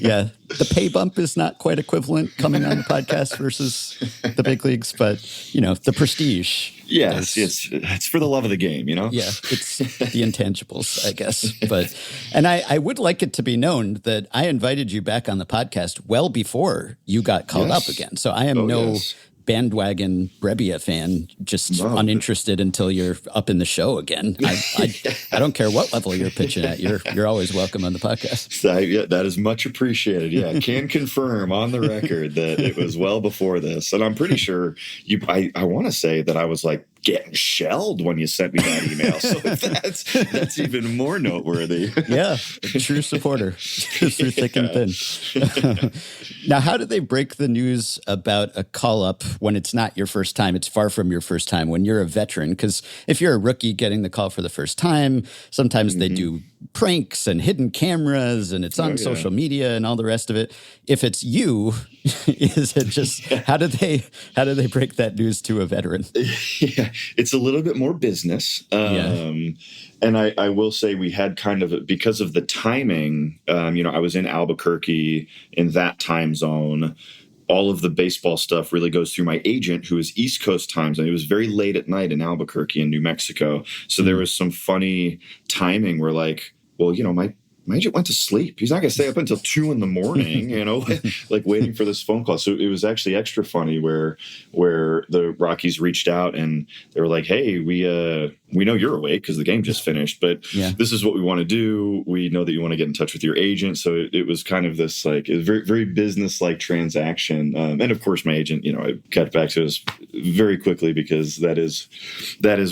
Yeah. The pay bump is not quite equivalent coming on the podcast versus the big leagues, but, the prestige. Yes, it's for the love of the game, Yeah, it's the intangibles, I guess. And I would like it to be known that I invited you back on the podcast well before you got called up again. So I am bandwagon Brebbia fan, just uninterested until you're up in the show again. I don't care what level you're pitching at. You're always welcome on the podcast. That is much appreciated. Yeah, I can confirm on the record that it was well before this. And I'm pretty sure I want to say that I was like getting shelled when you sent me that email. So that's even more noteworthy. Yeah, a true supporter through thick and thin. Now, how do they break the news about a call-up when it's not your first time? It's far from your first time when you're a veteran. Because if you're a rookie getting the call for the first time, sometimes they do pranks and hidden cameras, and it's on social media and all the rest of it. If it's you, is it just how do they break that news to a veteran? Yeah, it's a little bit more business. And I will say we had kind of, because of the timing, I was in Albuquerque in that time zone. All of the baseball stuff really goes through my agent, who is East Coast time zone. It was very late at night in Albuquerque in New Mexico. So there was some funny timing where my agent went to sleep. He's not going to stay up until 2 a.m, like waiting for this phone call. So it was actually extra funny where the Rockies reached out and they were like, hey, we know you're awake because the game just finished, but this is what we want to do. We know that you want to get in touch with your agent. So it was kind of this like a very, very business-like transaction. And of course, my agent, I got back to us very quickly because that is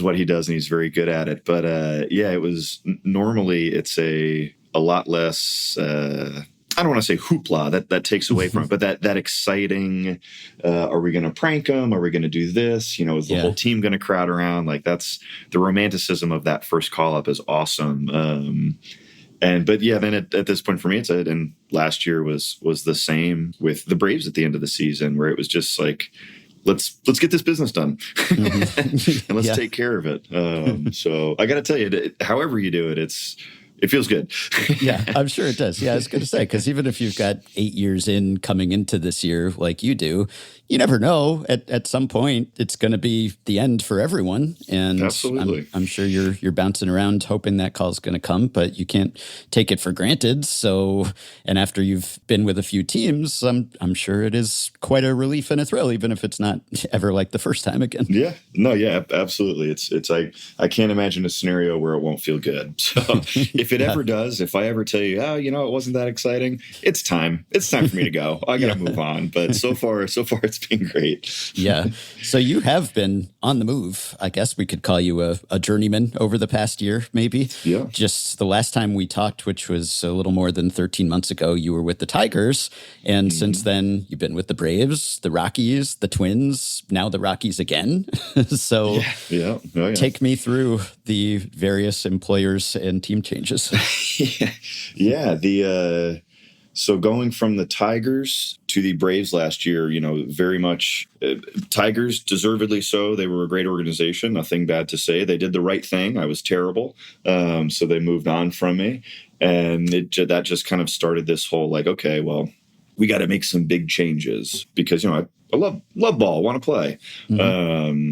what he does and he's very good at it. But it was normally it's a lot less, I don't want to say hoopla, that takes away from it, but that exciting, are we going to prank them? Are we going to do this? Is the whole team going to crowd around? Like that's the romanticism of that first call up is awesome. Then at this point for me, and last year was the same with the Braves at the end of the season where it was just like, let's get this business done and let's take care of it. So I got to tell you, however you do it, it feels good. Yeah, I'm sure it does. Yeah, I was going to say, because even if you've got 8 years in coming into this year like you do, you never know. At some point, it's going to be the end for everyone. And absolutely. I'm sure you're bouncing around hoping that call's going to come, but you can't take it for granted. So, and after you've been with a few teams, I'm sure it is quite a relief and a thrill, even if it's not ever like the first time again. Yeah, no, yeah, absolutely. It's I can't imagine a scenario where it won't feel good. So if it ever does, if I ever tell you, it wasn't that exciting, it's time. It's time for me to go. I got to move on. But so far it's been great. Yeah. So you have been on the move. I guess we could call you a journeyman over the past year, maybe. Yeah. Just the last time we talked, which was a little more than 13 months ago, you were with the Tigers. And since then, you've been with the Braves, the Rockies, the Twins, now the Rockies again. So take me through the various employers and team changes. So going from the Tigers to the Braves last year, very much Tigers, deservedly so. They were a great organization. Nothing bad to say. They did the right thing. I was terrible. So they moved on from me. And that just kind of started this whole like, okay, well, we got to make some big changes because, I love ball, want to play.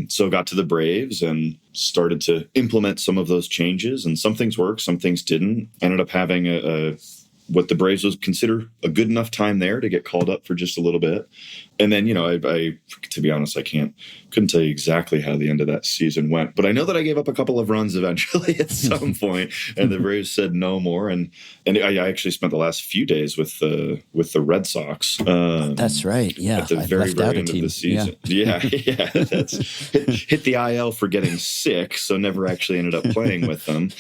So got to the Braves and started to implement some of those changes. And some things worked, some things didn't. Ended up having what the Braves would consider a good enough time there to get called up for just a little bit. And then, I to be honest, couldn't tell you exactly how the end of that season went, but I know that I gave up a couple of runs eventually at some point, and the Braves said no more. And I actually spent the last few days with the Red Sox. That's right. Yeah. At the very end of the season. Yeah. That's hit the IL for getting sick. So never actually ended up playing with them,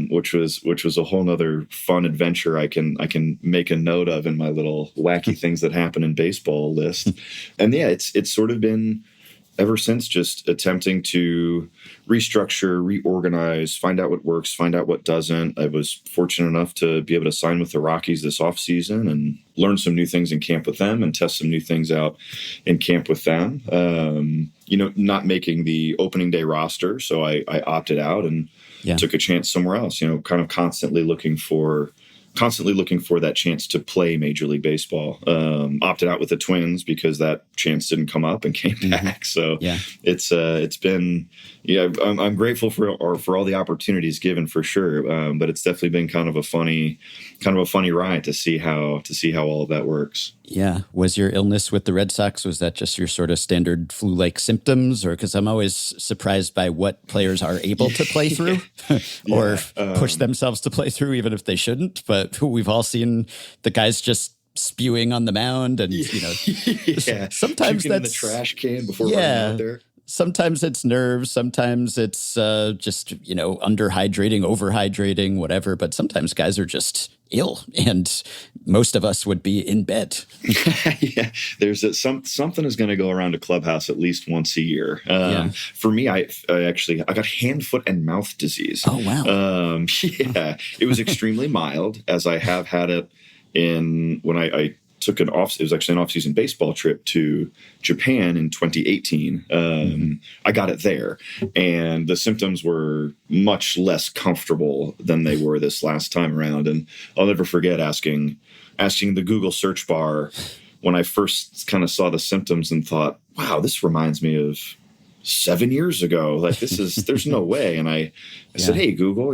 which was a whole nother fun adventure. I can make a note of in my little wacky things that happen in baseball list. And it's sort of been ever since just attempting to restructure, reorganize, find out what works, find out what doesn't. I was fortunate enough to be able to sign with the Rockies this offseason and learn some new things in camp with them and test some new things out in camp with them. Not making the opening day roster. So I opted out and took a chance somewhere else, kind of constantly looking for constantly looking for that chance to play Major League Baseball. Opted out with the Twins because that chance didn't come up and came back. So it's been, I'm grateful for all the opportunities given for sure. But it's definitely been kind of a funny ride to see how all of that works. Yeah. Was your illness with the Red Sox, was that just your sort of standard flu-like symptoms? Or because I'm always surprised by what players are able to play through or push themselves to play through, even if they shouldn't. But we've all seen the guys just spewing on the mound and, sometimes that's in the trash can before running out there. Sometimes it's nerves. Sometimes it's just, underhydrating, overhydrating, whatever. But sometimes guys are just ill, and most of us would be in bed. Yeah, there's something is going to go around a clubhouse at least once a year. For me, I got hand, foot, and mouth disease. Oh, wow. It was extremely mild, as I have had it when I took it was actually an off-season baseball trip to Japan in 2018. I got it there, and the symptoms were much less comfortable than they were this last time around. And I'll never forget asking the Google search bar when I first kind of saw the symptoms and thought, wow, this reminds me of 7 years ago. Like, there's no way. And I said, hey, Google,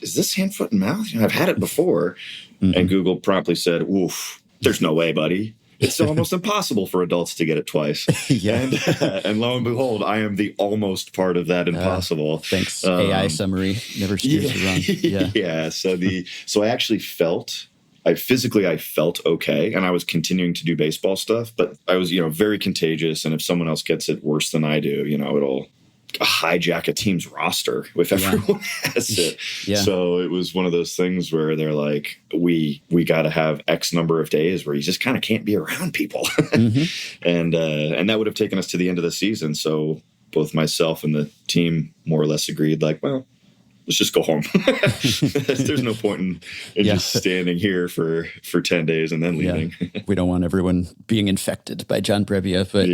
is this hand, foot, and mouth? I've had it before. And Google promptly said, oof, there's no way, buddy. It's almost impossible for adults to get it twice. And lo and behold, I am the almost part of that impossible. Thanks, AI summary. Never steers you wrong. Yeah. So I actually felt okay, and I was continuing to do baseball stuff, but I was, very contagious. And if someone else gets it worse than I do, it'll hijack a team's roster if everyone has it. So it was one of those things where they're like, we got to have X number of days where you just kind of can't be around people. And that would have taken us to the end of the season. So both myself and the team more or less agreed, like, well, let's just go home. There's no point in just standing here for 10 days and then leaving. We don't want everyone being infected by John Brebbia. But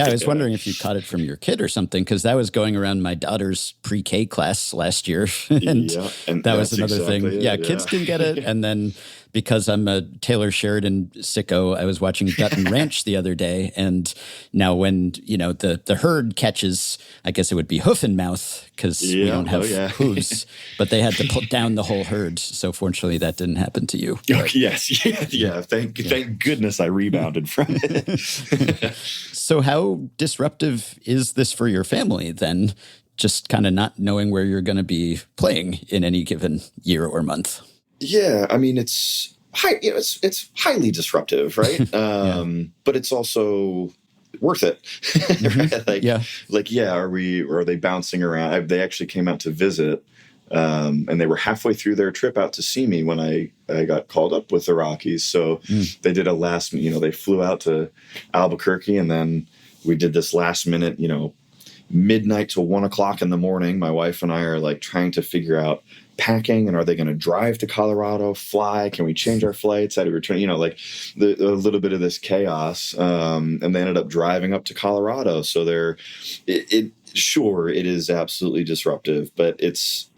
I was wondering if you caught it from your kid or something, because that was going around my daughter's pre-K class last year. and that was another thing. Kids can get it. And then because I'm a Taylor Sheridan sicko, I was watching Dutton Ranch the other day. And now when, the herd catches, I guess it would be hoof and mouth, because we don't have hooves, but they had to put down the whole herd. So fortunately that didn't happen to you. Thank goodness I rebounded from it. So how disruptive is this for your family then? Just kind of not knowing where you're going to be playing in any given year or month. Yeah, I mean, it's highly disruptive, right? But it's also worth it. Right? Are they bouncing around? They actually came out to visit, and they were halfway through their trip out to see me when I got called up with the Rockies. So they did a last, they flew out to Albuquerque, and then we did this last minute, midnight to 1 o'clock in the morning. My wife and I are like trying to figure out packing, and are they going to drive to Colorado, fly? Can we change our flights? How do we return? A little bit of this chaos. And they ended up driving up to Colorado. So it is absolutely disruptive, but it's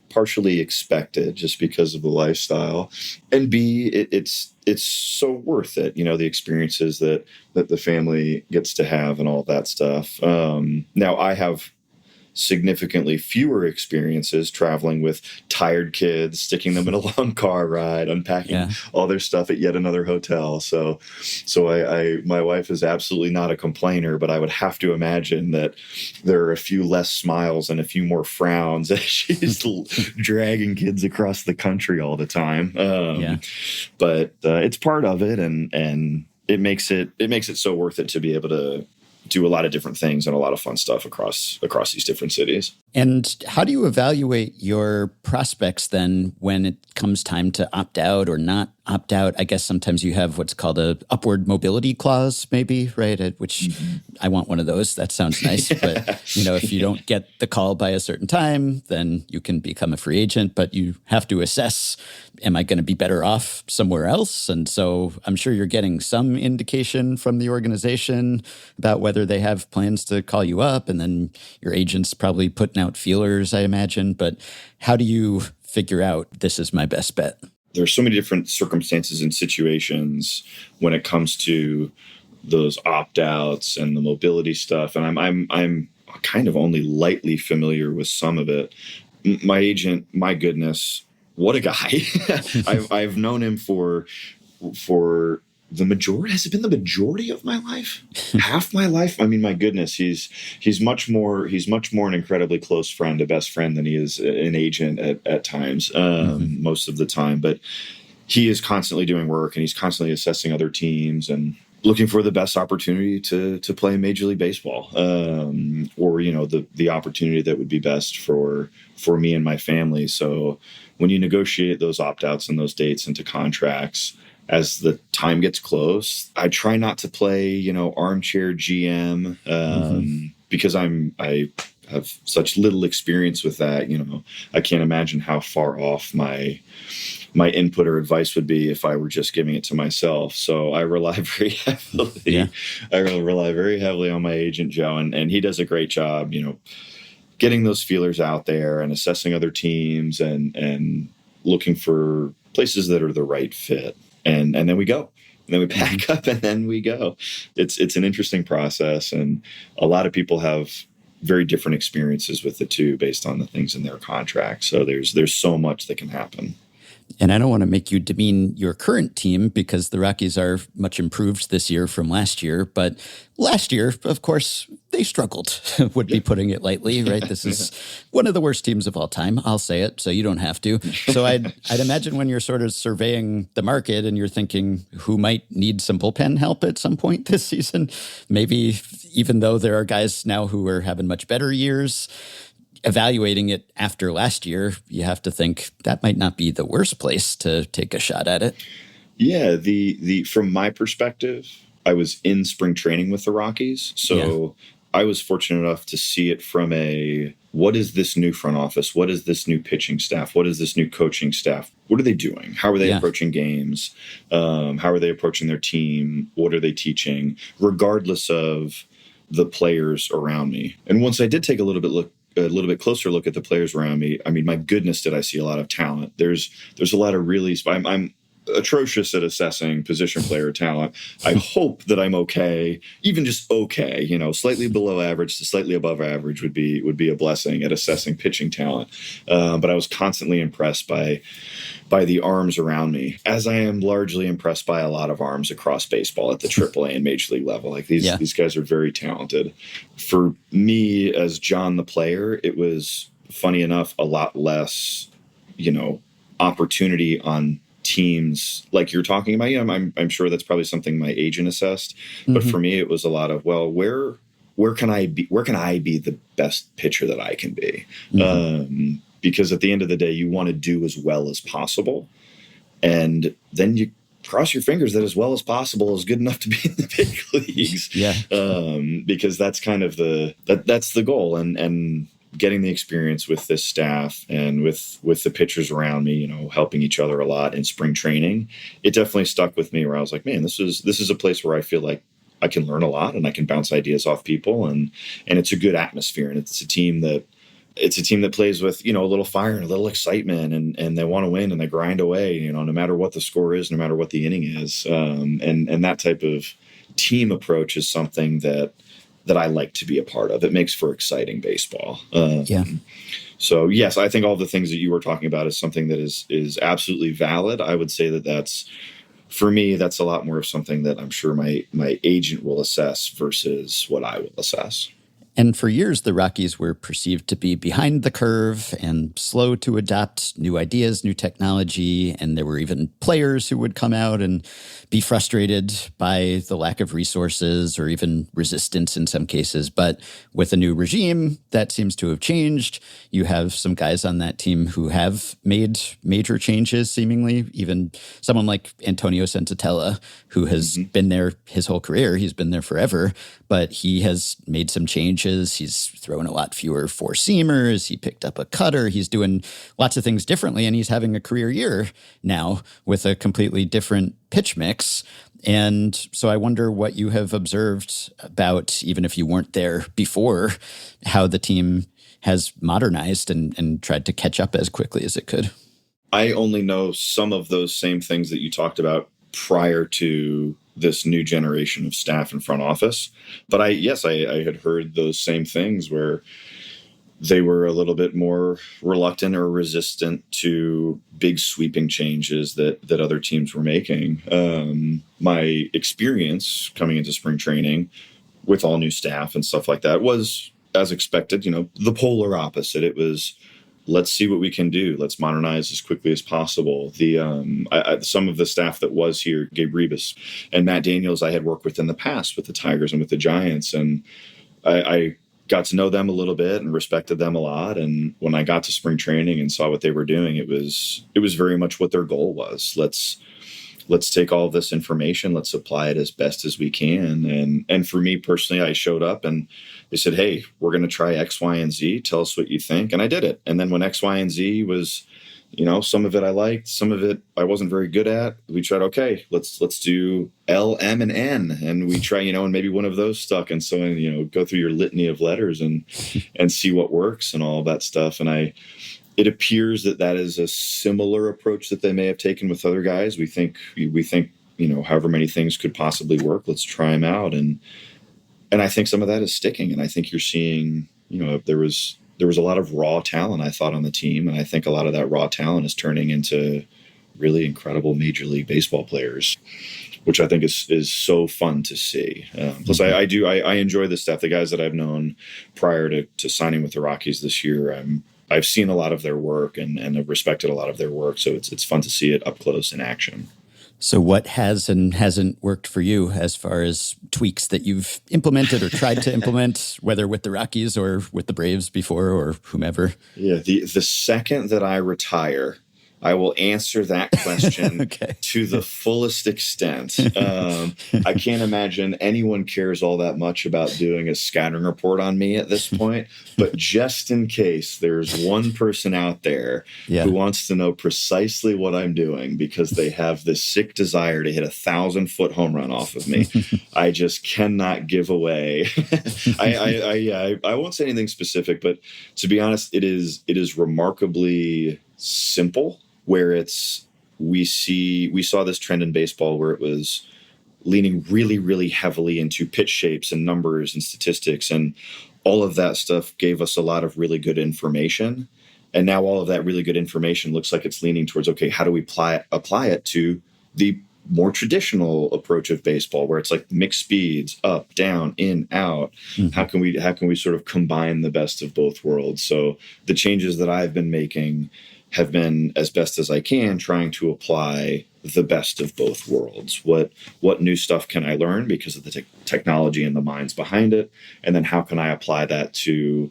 partially expected just because of the lifestyle, and B, it's so worth it. The experiences that the family gets to have and all that stuff. Now I have significantly fewer experiences traveling with tired kids, sticking them in a long car ride, unpacking all their stuff at yet another hotel. So my wife is absolutely not a complainer, but I would have to imagine that there are a few less smiles and a few more frowns as she's dragging kids across the country all the time. But it's part of it, and it makes it so worth it to be able to do a lot of different things and a lot of fun stuff across these different cities. And how do you evaluate your prospects then when it comes time to opt out or not opt out? I guess sometimes you have what's called a upward mobility clause, maybe, right? Which I want one of those. That sounds nice. But, if you don't get the call by a certain time, then you can become a free agent, but you have to assess, am I going to be better off somewhere else? And so I'm sure you're getting some indication from the organization about whether they have plans to call you up, and then your agent's probably putting out feelers, I imagine. But how do you figure out this is my best bet? There's so many different circumstances and situations when it comes to those opt-outs and the mobility stuff. And I'm kind of only lightly familiar with some of it. My agent, my goodness, what a guy. I've known him for the majority. Has it been the majority of my life? Half my life? I mean, my goodness, he's much more an incredibly close friend, a best friend, than he is an agent at times, most of the time. But he is constantly doing work, and he's constantly assessing other teams and looking for the best opportunity to play Major League Baseball, or the opportunity that would be best for me and my family. So when you negotiate those opt-outs and those dates into contracts, as the time gets close, I try not to play, armchair GM, because I have such little experience with that. I can't imagine how far off my input or advice would be if I were just giving it to myself. So I rely very heavily. Yeah. I rely very heavily on my agent, Joe, and he does a great job, getting those feelers out there and assessing other teams and looking for places that are the right fit. And then we go. And then we pack up and then we go. It's an interesting process, and a lot of people have very different experiences with the two based on the things in their contract. So there's so much that can happen. And I don't want to make you demean your current team, because the Rockies are much improved this year from last year. But last year, of course, they struggled, would be putting it lightly, right? This is one of the worst teams of all time. I'll say it, so you don't have to. So I'd imagine when you're sort of surveying the market and you're thinking who might need some bullpen help at some point this season, maybe even though there are guys now who are having much better years, evaluating it after last year, you have to think that might not be the worst place to take a shot at it. Yeah, the from my perspective, I was in spring training with the Rockies, so I was fortunate enough to see it from what is this new front office? What is this new pitching staff? What is this new coaching staff? What are they doing? How are they approaching games? How are they approaching their team? What are they teaching? Regardless of the players around me. And once I did take a little bit closer look at the players around me, I mean, my goodness, did I see a lot of talent. There's a lot of really, I'm atrocious at assessing position player talent. I hope that I'm okay, even just okay, slightly below average to slightly above average would be a blessing at assessing pitching talent. But I was constantly impressed by the arms around me, as I am largely impressed by a lot of arms across baseball at the AAA and Major League level. Like these guys are very talented. For me as John the player, it was, funny enough, a lot less, opportunity on teams like you're talking about. I'm sure that's probably something my agent assessed. But for me, it was a lot of, well, where can I be the best pitcher that I can be? Because at the end of the day, you want to do as well as possible. And then you cross your fingers that as well as possible is good enough to be in the big leagues. Because that's kind of that's the goal. And getting the experience with this staff and with the pitchers around me, helping each other a lot in spring training, it definitely stuck with me, where I was like, man, this is a place where I feel like I can learn a lot and I can bounce ideas off people. And it's a good atmosphere. And it's a team that plays with, a little fire and a little excitement, and they want to win and they grind away, no matter what the score is, no matter what the inning is. And that type of team approach is something that I like to be a part of. It makes for exciting baseball. So yes, I think all the things that you were talking about is something that is absolutely valid. I would say that's, for me, that's a lot more of something that I'm sure my agent will assess versus what I will assess. And for years, the Rockies were perceived to be behind the curve and slow to adopt new ideas, new technology. And there were even players who would come out and be frustrated by the lack of resources or even resistance in some cases. But with a new regime, that seems to have changed. You have some guys on that team who have made major changes, seemingly. Even someone like Antonio Senzatella, who has been there his whole career. He's been there forever, but he has made some changes. He's thrown a lot fewer four-seamers. He picked up a cutter. He's doing lots of things differently, and he's having a career year now with a completely different pitch mix. And so I wonder what you have observed about, even if you weren't there before, how the team has modernized and tried to catch up as quickly as it could. I only know some of those same things that you talked about prior to this new generation of staff and front office. But I had heard those same things where they were a little bit more reluctant or resistant to big sweeping changes that other teams were making. My experience coming into spring training with all new staff and stuff like that was, as expected, the polar opposite. It was, let's see what we can do. Let's modernize as quickly as possible. Some of the staff that was here, Gabe Rebus and Matt Daniels, I had worked with in the past with the Tigers and with the Giants, and I got to know them a little bit and respected them a lot. And when I got to spring training and saw what they were doing, it was very much what their goal was. Let's take all of this information, let's apply it as best as we can. And for me personally, I showed up and they said, hey, we're going to try X, Y, and Z. Tell us what you think. And I did it. And then when X, Y, and Z was, some of it I liked, some of it I wasn't very good at, we tried, okay, let's do L, M, and N. And we try, and maybe one of those stuck. And so, go through your litany of letters and see what works and all that stuff. And it appears that is a similar approach that they may have taken with other guys. We think, however many things could possibly work, let's try them out. And I think some of that is sticking. And I think you're seeing, there was a lot of raw talent, I thought, on the team. And I think a lot of that raw talent is turning into really incredible Major League Baseball players, which I think is so fun to see. Plus, I enjoy the staff, the guys that I've known prior to signing with the Rockies this year. I've seen a lot of their work and have respected a lot of their work. So it's fun to see it up close in action. So what has and hasn't worked for you as far as tweaks that you've implemented or tried to implement, whether with the Rockies or with the Braves before or whomever? Yeah, the second that I retire, I will answer that question to the fullest extent. I can't imagine anyone cares all that much about doing a scattering report on me at this point. But just in case there's one person out there who wants to know precisely what I'm doing because they have this sick desire to hit 1,000-foot home run off of me, I just cannot give away. I won't say anything specific, but to be honest, it is remarkably simple. Where we saw this trend in baseball where it was leaning really, really heavily into pitch shapes and numbers and statistics, and all of that stuff gave us a lot of really good information. And now all of that really good information looks like it's leaning towards, okay, how do we apply it to the more traditional approach of baseball, where it's like mixed speeds, up, down, in, out. Mm-hmm. How can we sort of combine the best of both worlds? So the changes that I've been making have been, as best as I can, trying to apply the best of both worlds. What new stuff can I learn because of the technology and the minds behind it? And then how can I apply that to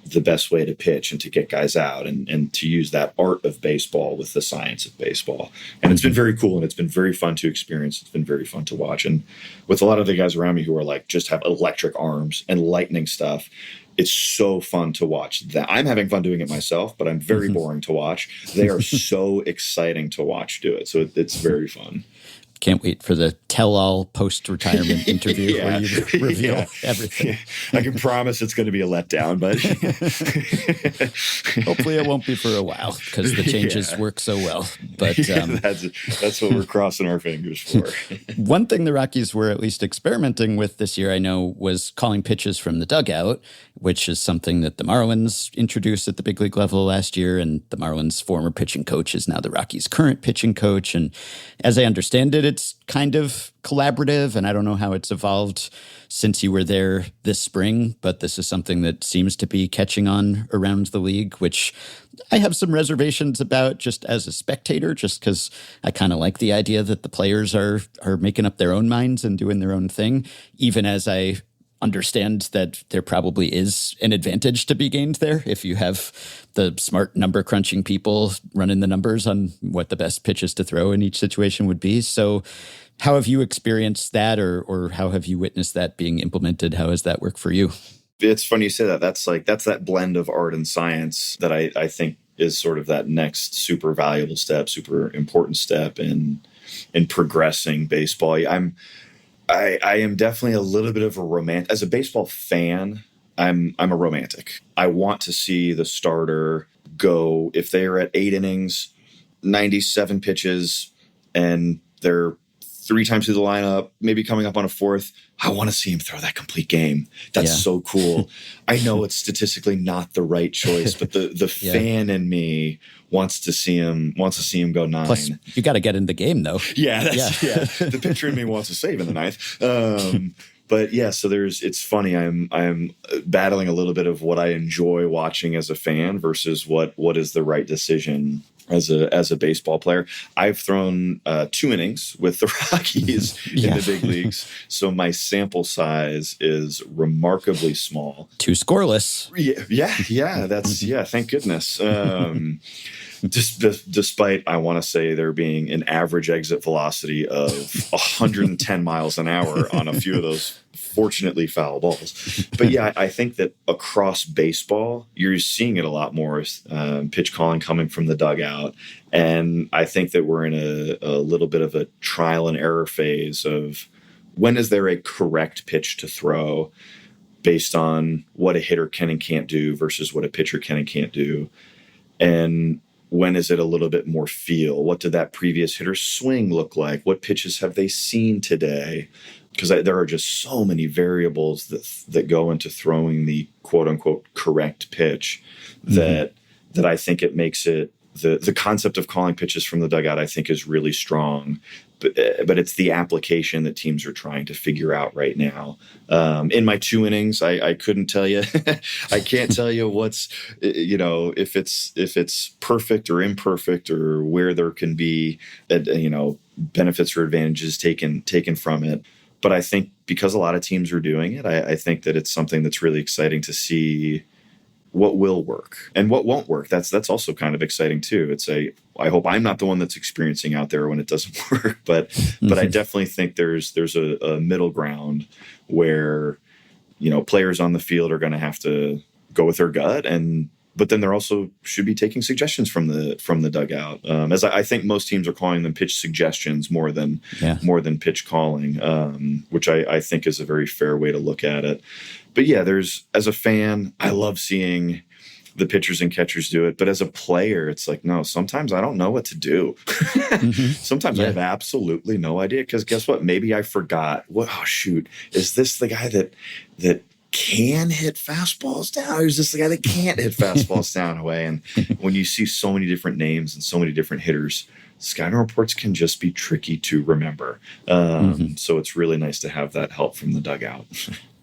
the best way to pitch and to get guys out and to use that art of baseball with the science of baseball? And it's been very cool, and it's been very fun to experience. It's been very fun to watch. And with a lot of the guys around me who are like just have electric arms and lightning stuff, it's so fun to watch that. I'm having fun doing it myself, but I'm very boring to watch. They are so exciting to watch do it. So it's very fun. Can't wait for the tell-all post-retirement interview where you reveal everything. I can promise it's going to be a letdown, but hopefully it won't be for a while because the changes work so well. But that's what we're crossing our fingers for. One thing the Rockies were at least experimenting with this year, I know, was calling pitches from the dugout, which is something that the Marlins introduced at the big league level last year, and the Marlins' former pitching coach is now the Rockies' current pitching coach. And as I understand it, it's kind of collaborative, and I don't know how it's evolved since you were there this spring, but this is something that seems to be catching on around the league, which I have some reservations about just as a spectator, just because I kind of like the idea that the players are making up their own minds and doing their own thing, even as I understand that there probably is an advantage to be gained there if you have the smart number crunching people running the numbers on what the best pitches to throw in each situation would be. So how have you experienced that, or how have you witnessed that being implemented? How has that worked for you? It's funny you say that. That's that blend of art and science that I think is sort of that next super valuable step, super important step in progressing baseball. I am definitely a little bit of a romantic. As a baseball fan, I'm a romantic. I want to see the starter go, if they are at 8 innings, 97 pitches, and they're 3 times through the lineup, maybe coming up on a 4th, I want to see him throw that complete game. That's so cool. I know it's statistically not the right choice, but the fan in me wants to see him go 9. Plus, you got to get in the game, though. The pitcher in me wants to save in the 9th. But yeah, so it's funny. I'm battling a little bit of what I enjoy watching as a fan versus what is the right decision as a baseball player. I've thrown 2 innings with the Rockies in the big leagues, so my sample size is remarkably small. 2 scoreless. Yeah. That's thank goodness. Despite, I want to say, there being an average exit velocity of 110 miles an hour on a few of those fortunately foul balls. But yeah, I think that across baseball, you're seeing it a lot more, pitch calling coming from the dugout. And I think that we're in a little bit of a trial and error phase of when is there a correct pitch to throw based on what a hitter can and can't do versus what a pitcher can and can't do. And when is it a little bit more feel? What did that previous hitter's swing look like? What pitches have they seen today? Because there are just so many variables that go into throwing the quote unquote correct pitch that I think it makes it the concept of calling pitches from the dugout, I think, is really strong. But it's the application that teams are trying to figure out right now. In my 2 innings, I couldn't tell you. I can't tell you what's, if it's perfect or imperfect or where there can be, benefits or advantages taken from it. But I think because a lot of teams are doing it, I think that it's something that's really exciting to see what will work and what won't work. That's also kind of exciting too. I hope I'm not the one that's experiencing out there when it doesn't work, but I definitely think there's a middle ground where, players on the field are going to have to go with their gut, but then they're also should be taking suggestions from the dugout. As I think most teams are calling them pitch suggestions more than pitch calling, which I think is a very fair way to look at it. But yeah, as a fan, I love seeing the pitchers and catchers do it. But as a player, it's like, no, sometimes I don't know what to do. Sometimes I have absolutely no idea. Because guess what? Maybe I forgot. Oh, shoot. Is this the guy that can hit fastballs down? Or is this the guy that can't hit fastballs down away? And when you see so many different names and so many different hitters, scouting reports can just be tricky to remember. So it's really nice to have that help from the dugout.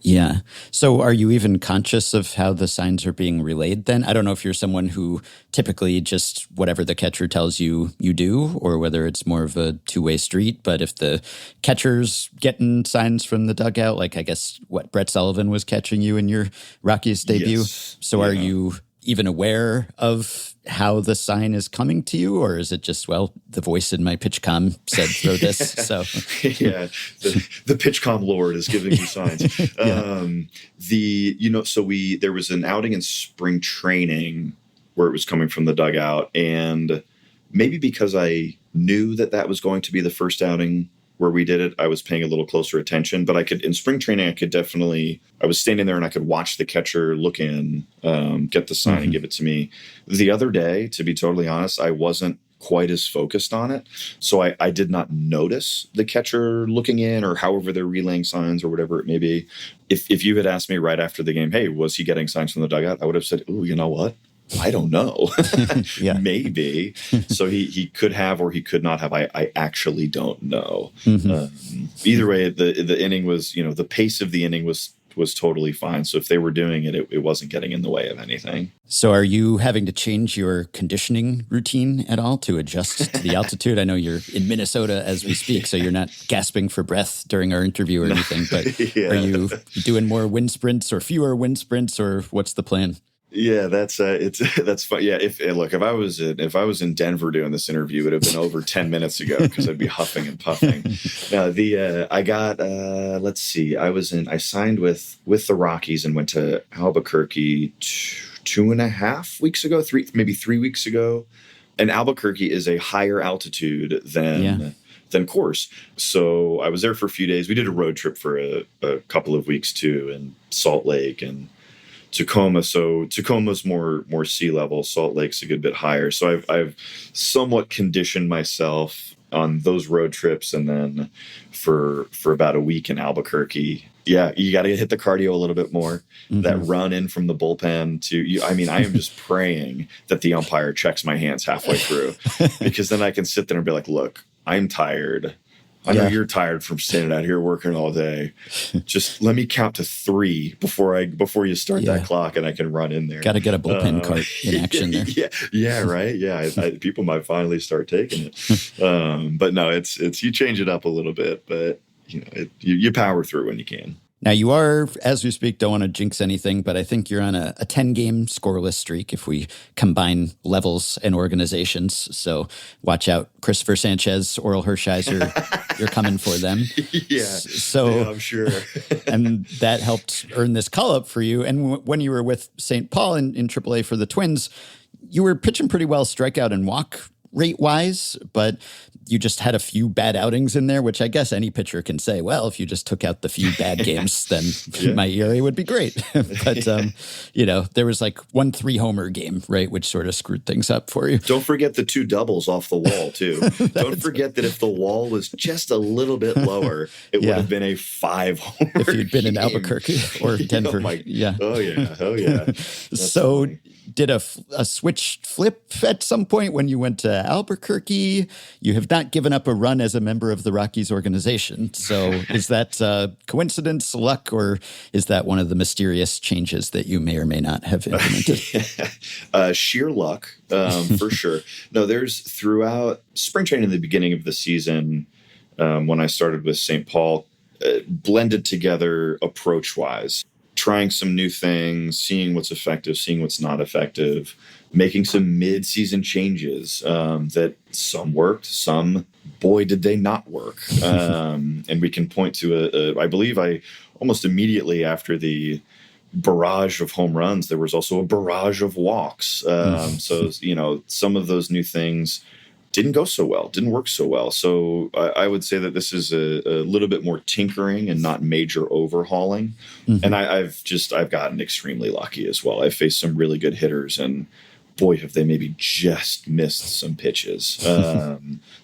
Yeah. So are you even conscious of how the signs are being relayed then? I don't know if you're someone who typically just whatever the catcher tells you, you do, or whether it's more of a two-way street. But if the catcher's getting signs from the dugout, like I guess what Brett Sullivan was catching you in your Rockies debut. Yes. So are you even aware of how the sign is coming to you, or is it just, well, the voice in my pitch-com said throw this? So the pitch-com lord is giving me signs. There was an outing in spring training where it was coming from the dugout, and maybe because I knew that was going to be the first outing where we did it, I was paying a little closer attention. But in spring training, I was standing there and I could watch the catcher look in, get the sign and give it to me. The other day, to be totally honest, I wasn't quite as focused on it. So I did not notice the catcher looking in or however they're relaying signs or whatever it may be. If you had asked me right after the game, hey, was he getting signs from the dugout? I would have said, oh, you know what? I don't know. Maybe. So he could have or he could not have. I actually don't know. Either way, the inning was, the pace of the inning was totally fine. So if they were doing it, it wasn't getting in the way of anything. So are you having to change your conditioning routine at all to adjust to the altitude? I know you're in Minnesota as we speak, so you're not gasping for breath during our interview or anything, but are you doing more wind sprints or fewer wind sprints, or what's the plan? Yeah, that's fun. Yeah, if I was in Denver doing this interview, it would have been over 10 minutes ago because I'd be huffing and puffing. I signed with the Rockies and went to Albuquerque 2.5 weeks ago, 3 weeks ago. And Albuquerque is a higher altitude than Coors. So I was there for a few days. We did a road trip for a couple of weeks too, in Salt Lake, and Tacoma. So Tacoma's more sea level. Salt Lake's a good bit higher. So I've somewhat conditioned myself on those road trips, and then for about a week in Albuquerque. Yeah, you got to hit the cardio a little bit more. Mm-hmm. That run in from the bullpen to you. I mean, I am just praying that the umpire checks my hands halfway through, because then I can sit there and be like, look, I'm tired. I know you're tired from standing out here working all day. Just let me count to 3 before you start that clock, and I can run in there. Got to get a bullpen cart in action there. Yeah, right. Yeah, people might finally start taking it. But no, it's you change it up a little bit, but you power through when you can. Now, you are, as we speak, don't want to jinx anything, but I think you're on a 10-game scoreless streak if we combine levels and organizations. So watch out. Christopher Sanchez, Oral Hershiser, you're coming for them. Yeah, I'm sure. And that helped earn this call-up for you. And when you were with St. Paul in AAA for the Twins, you were pitching pretty well strikeout and walk rate-wise, but you just had a few bad outings in there, which I guess any pitcher can say, well, if you just took out the few bad games, then my ERA would be great. But, there was like 1 3-homer game, right, which sort of screwed things up for you. Don't forget the 2 doubles off the wall, too. Don't forget that if the wall was just a little bit lower, it would have been a 5-homer if you'd been in Albuquerque or Denver. Oh yeah. So funny. Did a switch flip at some point when you went to Albuquerque? You have not given up a run as a member of the Rockies organization. So is that coincidence, luck, or is that one of the mysterious changes that you may or may not have implemented? Sheer luck, for sure. No, there's throughout spring training in the beginning of the season, when I started with St. Paul, blended together approach-wise. Trying some new things, seeing what's effective, seeing what's not effective, making some mid-season changes that some worked, some, boy, did they not work. And we can point to I believe almost immediately after the barrage of home runs, there was also a barrage of walks. So, some of those new things didn't go so well, didn't work so well. So I would say that this is a little bit more tinkering and not major overhauling. Mm-hmm. And I've gotten extremely lucky as well. I've faced some really good hitters, and boy, have they maybe just missed some pitches.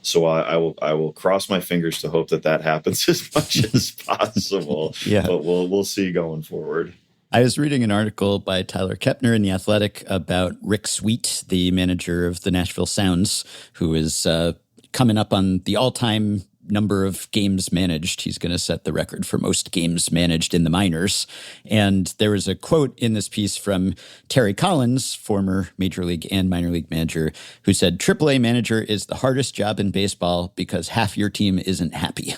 So I will cross my fingers to hope that happens as much as possible. But we'll see going forward. I was reading an article by Tyler Kepner in The Athletic about Rick Sweet, the manager of the Nashville Sounds, who is coming up on the all-time number of games managed. He's going to set the record for most games managed in the minors. And there was a quote in this piece from Terry Collins, former major league and minor league manager, who said, AAA manager is the hardest job in baseball because half your team isn't happy.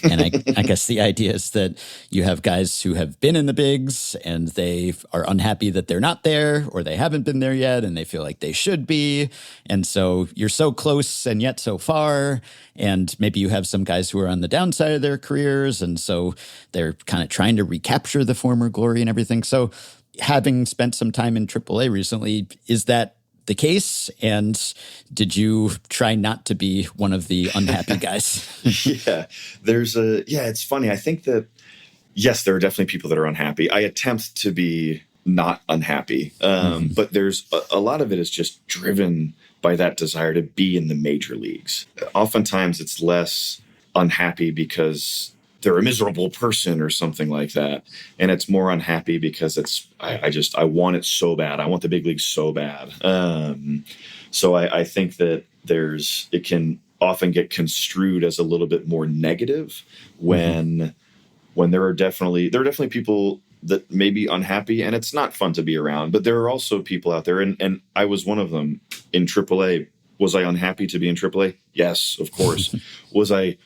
And I guess the idea is that you have guys who have been in the bigs and they are unhappy that they're not there, or they haven't been there yet and they feel like they should be. And so you're so close and yet so far. And maybe you have some guys who are on the downside of their careers, and so they're kind of trying to recapture the former glory and everything. So having spent some time in AAA recently, is that the case? And did you try not to be one of the unhappy guys? It's funny. I think that, yes, there are definitely people that are unhappy. I attempt to be not unhappy, but there's a lot of it is just driven by that desire to be in the major leagues. Oftentimes it's less unhappy because they're a miserable person or something like that. And it's more unhappy because I want it so bad. I want the big leagues so bad. So I think that it can often get construed as a little bit more negative when there are definitely people that may be unhappy, and it's not fun to be around, but there are also people out there, and I was one of them in AAA. Was I unhappy to be in AAA? Yes, of course. Was I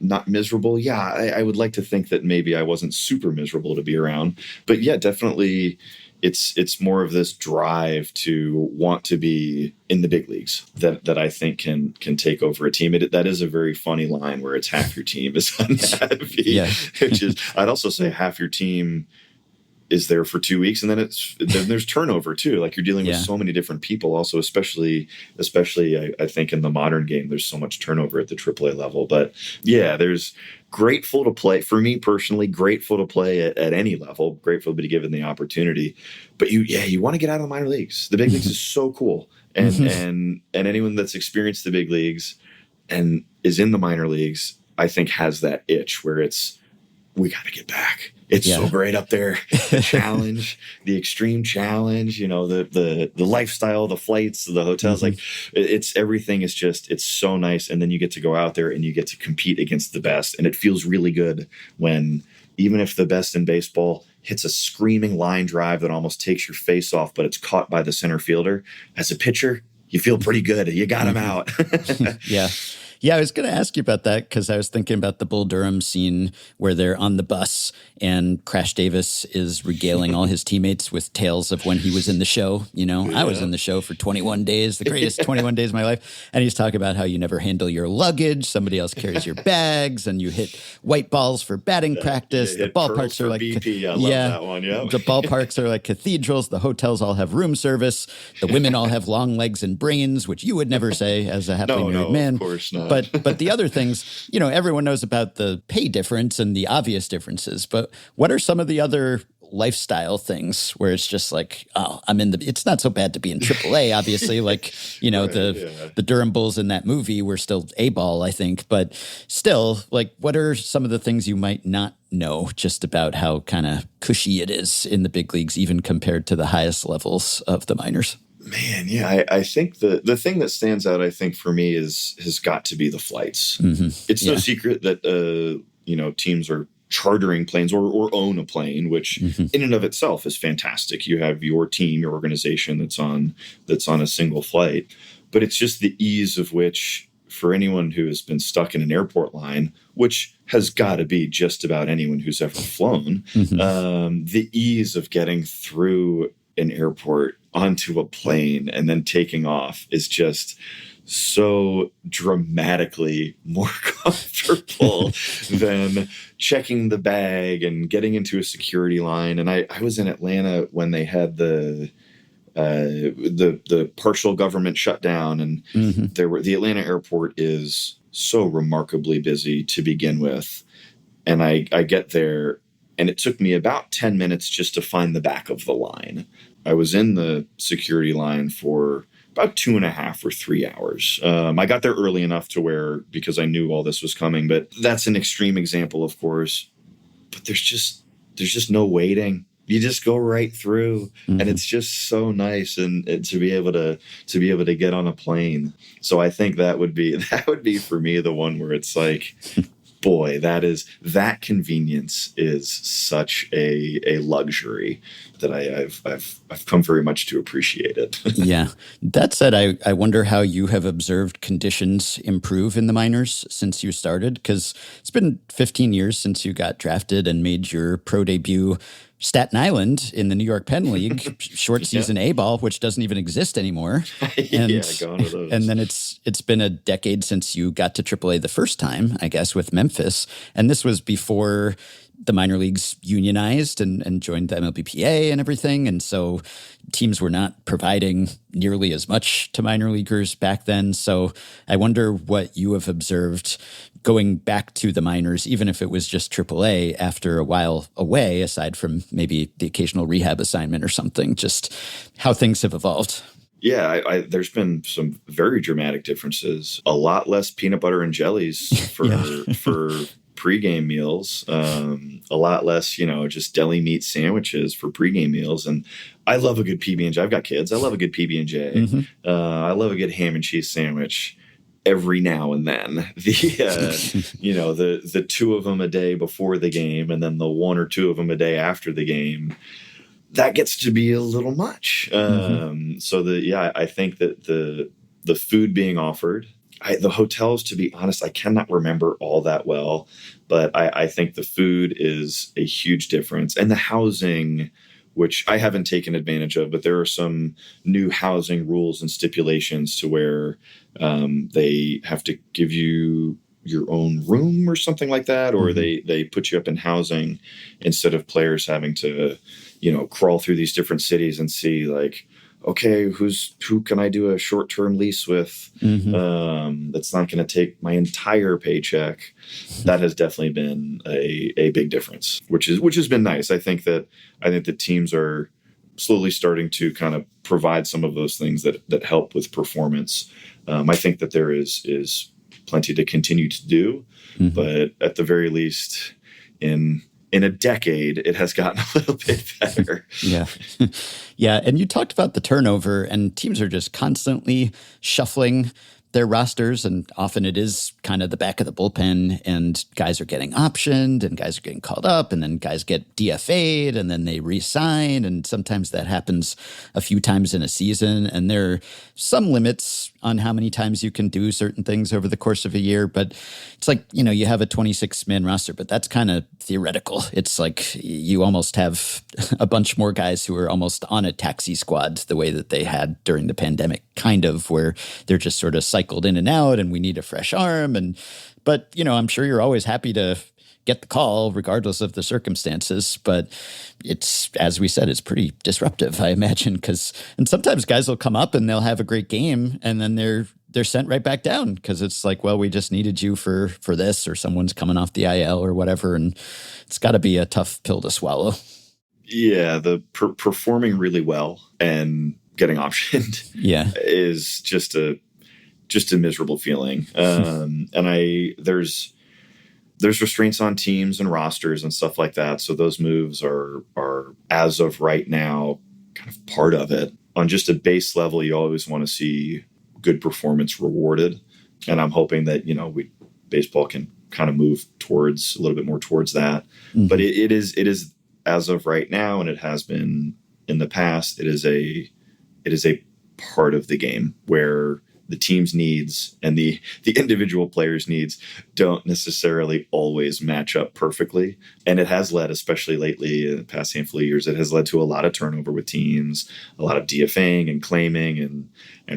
not miserable? Yeah, I would like to think that maybe I wasn't super miserable to be around, but yeah, definitely it's more of this drive to want to be in the big leagues that I think can take over a team. That is a very funny line where it's half your team is unhappy, which is, I'd also say half your team is there for 2 weeks, and then there's turnover too. Like you're dealing with so many different people. Also, especially I think in the modern game, there's so much turnover at the AAA level. But yeah, there's grateful to play for me personally. Grateful to play at any level. Grateful to be given the opportunity. But you want to get out of the minor leagues. The big leagues is so cool, and anyone that's experienced the big leagues and is in the minor leagues, I think has that itch where we got to get back. It's so great up there. The challenge, the extreme challenge, the lifestyle, the flights, the hotels, like everything is it's so nice. And then you get to go out there and you get to compete against the best. And it feels really good when, even if the best in baseball hits a screaming line drive that almost takes your face off, but it's caught by the center fielder, as a pitcher, you feel pretty good. You got him out. Yeah, I was going to ask you about that because I was thinking about the Bull Durham scene where they're on the bus and Crash Davis is regaling all his teammates with tales of when he was in the show. I was in the show for 21 days, the greatest 21 days of my life. And he's talking about how you never handle your luggage. Somebody else carries your bags and you hit white balls for batting practice. The ballparks are like BP. I love that one. Yeah. The ballparks are like cathedrals. The hotels all have room service. The women all have long legs and brains, which you would never say as a happily married man. Of course not. But the other things, everyone knows about the pay difference and the obvious differences. But what are some of the other lifestyle things where it's just like, it's not so bad to be in AAA, obviously. Like, the Durham Bulls in that movie were still A-ball, I think. But still, like, what are some of the things you might not know just about how kind of cushy it is in the big leagues, even compared to the highest levels of the minors? Man, yeah, I think the thing that stands out, I think, for me has got to be the flights. It's no secret that, teams are chartering planes or own a plane, which in and of itself is fantastic. You have your team, your organization that's on a single flight. But it's just the ease of which, for anyone who has been stuck in an airport line, which has got to be just about anyone who's ever flown, the ease of getting through an airport onto a plane and then taking off is just so dramatically more comfortable than checking the bag and getting into a security line. And I was in Atlanta when they had the partial government shutdown, and the Atlanta airport is so remarkably busy to begin with. And I get there, and it took me about 10 minutes just to find the back of the line. I was in the security line for about 2.5 or 3 hours. I got there early enough to where, because I knew all this was coming, but that's an extreme example, of course. But there's just no waiting. You just go right through, and it's just so nice, and to be able to get on a plane. So I think that would be for me the one where it's like, boy, that convenience is such a luxury that I've come very much to appreciate it. Yeah. That said, I wonder how you have observed conditions improve in the minors since you started, because it's been 15 years since you got drafted and made your pro debut. Staten Island in the New York Penn League, short season A-ball, which doesn't even exist anymore. And, gone to those. And then it's been a decade since you got to AAA the first time, I guess, with Memphis. And this was before the minor leagues unionized and joined the MLBPA and everything. And so teams were not providing nearly as much to minor leaguers back then. So I wonder what you have observed going back to the minors, even if it was just AAA after a while away, aside from maybe the occasional rehab assignment or something, just how things have evolved. Yeah, there's been some very dramatic differences. A lot less peanut butter and jellies for pregame meals. A lot less, just deli meat sandwiches for pregame meals. And I love a good PB&J. I've got kids. I love a good PB&J. I love a good ham and cheese sandwich every now and then. The 2 of them a day before the game, and then the 1 or 2 of them a day after the game. That gets to be a little much. I think that the food being offered, the hotels, to be honest, I cannot remember all that well, but I think the food is a huge difference. And the housing, which I haven't taken advantage of, but there are some new housing rules and stipulations to where they have to give you your own room or something like that, or they put you up in housing instead of players having to, crawl through these different cities and see like, okay, who can I do a short-term lease with? That's not going to take my entire paycheck. That has definitely been a big difference, which has been nice. I think that teams are slowly starting to kind of provide some of those things that help with performance. I think that there is plenty to continue to do, but at the very least, in a decade, it has gotten a little bit better. Yeah. Yeah. And you talked about the turnover, and teams are just constantly shuffling their rosters, and often it is kind of the back of the bullpen, and guys are getting optioned and guys are getting called up, and then guys get DFA'd and then they re-sign, and sometimes that happens a few times in a season, and there are some limits on how many times you can do certain things over the course of a year. But it's like, you have a 26-man roster, but that's kind of theoretical. It's like you almost have a bunch more guys who are almost on a taxi squad the way that they had during the pandemic, kind of, where they're just sort of cycled in and out and we need a fresh arm. But I'm sure you're always happy to get the call regardless of the circumstances. But it's, as we said, it's pretty disruptive, I imagine, and sometimes guys will come up and they'll have a great game and then they're sent right back down because it's like, well, we just needed you for this, or someone's coming off the IL or whatever. And it's got to be a tough pill to swallow. Yeah, the performing really well and getting optioned is just a miserable feeling. And there's restraints on teams and rosters and stuff like that. So those moves are as of right now kind of part of it. On just a base level, you always want to see good performance rewarded. And I'm hoping that, baseball can kind of move towards a little bit more towards that. But it is as of right now, and it has been in the past, it is a part of the game where the team's needs and the individual players' needs don't necessarily always match up perfectly. And it has led, especially lately in the past handful of years, it has led to a lot of turnover with teams, a lot of DFAing and claiming and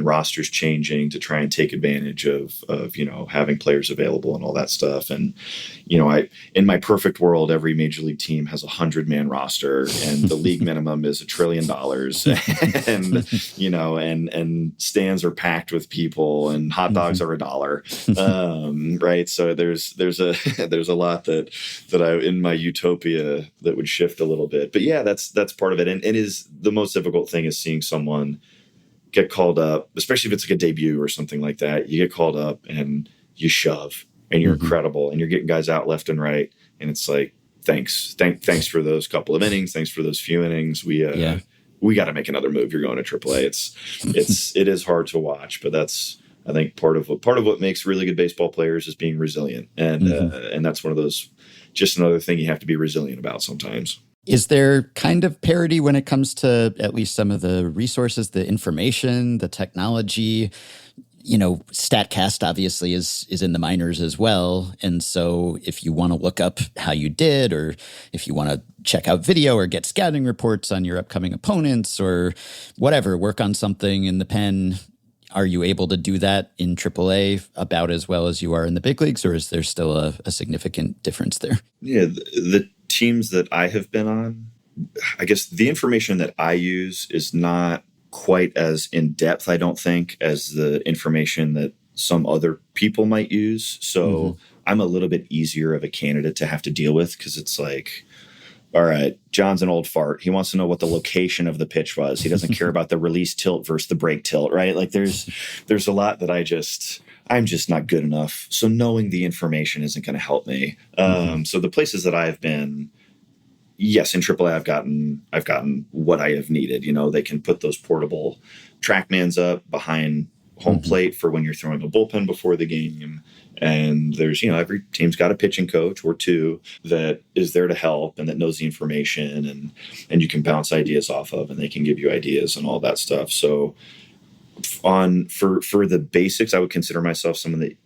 rosters changing to try and take advantage of having players available and all that stuff. And, in my perfect world, every major league team has 100-man roster and the league minimum is $1 trillion. And stands are packed with people and hot dogs are $1. Right. So there's a lot that I, in my utopia, that would shift a little bit, but yeah, that's part of it. And it is the most difficult thing is seeing someone get called up, especially if it's like a debut or something like that. You get called up and you shove and you're incredible and you're getting guys out left and right. And it's like, thanks for those couple of innings. Thanks for those few innings. We got to make another move. You're going to AAA. It is hard to watch, but that's, I think, part of what makes really good baseball players is being resilient. And that's one of those, just another thing you have to be resilient about sometimes. Is there kind of parity when it comes to at least some of the resources, the information, the technology? StatCast obviously is in the minors as well. And so if you want to look up how you did, or if you want to check out video or get scouting reports on your upcoming opponents or whatever, work on something in the pen, are you able to do that in AAA about as well as you are in the big leagues, or is there still a significant difference there? Yeah, the teams that I have been on, I guess the information that I use is not quite as in depth, I don't think, as the information that some other people might use. So I'm a little bit easier of a candidate to have to deal with because it's like, all right, John's an old fart. He wants to know what the location of the pitch was. He doesn't care about the release tilt versus the break tilt, right? Like there's a lot that I'm just not good enough. So knowing the information isn't going to help me. So the places that I've been, yes, in AAA, I've gotten what I have needed. They can put those portable TrackMans up behind home plate for when you're throwing a bullpen before the game. And there's, every team's got a pitching coach or two that is there to help and that knows the information and you can bounce ideas off of, and they can give you ideas and all that stuff. So for the basics, I would consider myself someone that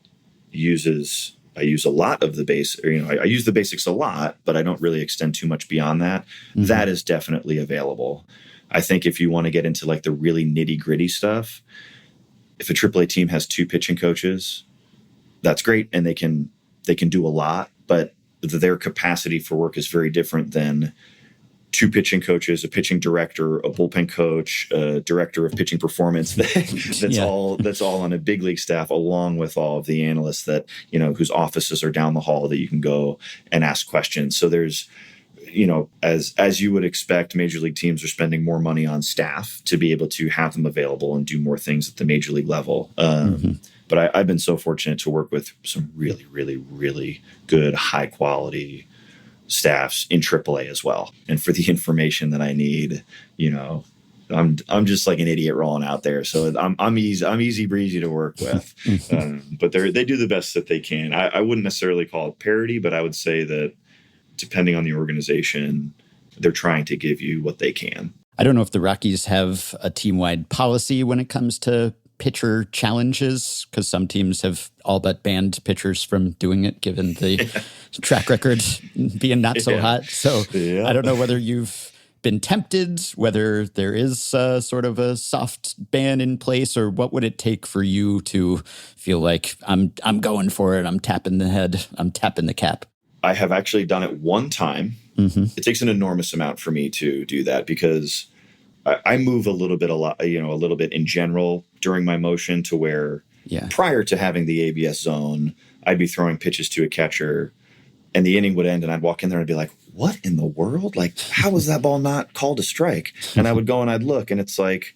I use a lot of the base, I use the basics a lot, but I don't really extend too much beyond that. That is definitely available. I think if you want to get into like the really nitty gritty stuff, if a AAA team has 2 pitching coaches, that's great, and they can do a lot, but their capacity for work is very different than 2 pitching coaches, a pitching director, a bullpen coach, a director of pitching performance. That's all on a big league staff, along with all of the analysts that, whose offices are down the hall that you can go and ask questions. So there's, as you would expect, major league teams are spending more money on staff to be able to have them available and do more things at the major league level. But I've been so fortunate to work with some really, really, really good, high quality staffs in AAA as well. And for the information that I need, I'm just like an idiot rolling out there. So I'm easy breezy to work with. But they do the best that they can. I wouldn't necessarily call it parity, but I would say that depending on the organization, they're trying to give you what they can. I don't know if the Rockies have a team-wide policy when it comes to pitcher challenges, because some teams have all but banned pitchers from doing it, given the track record being not so hot. So I don't know whether you've been tempted, whether there is sort of a soft ban in place, or what would it take for you to feel like I'm going for it, I'm tapping the head, I'm tapping the cap? I have actually done it one time. It takes an enormous amount for me to do that, because I move a little bit in general during my motion, to where prior to having the ABS zone, I'd be throwing pitches to a catcher and the inning would end and I'd walk in there and be like, what in the world? Like, how was that ball not called a strike? And I would go and I'd look and it's like,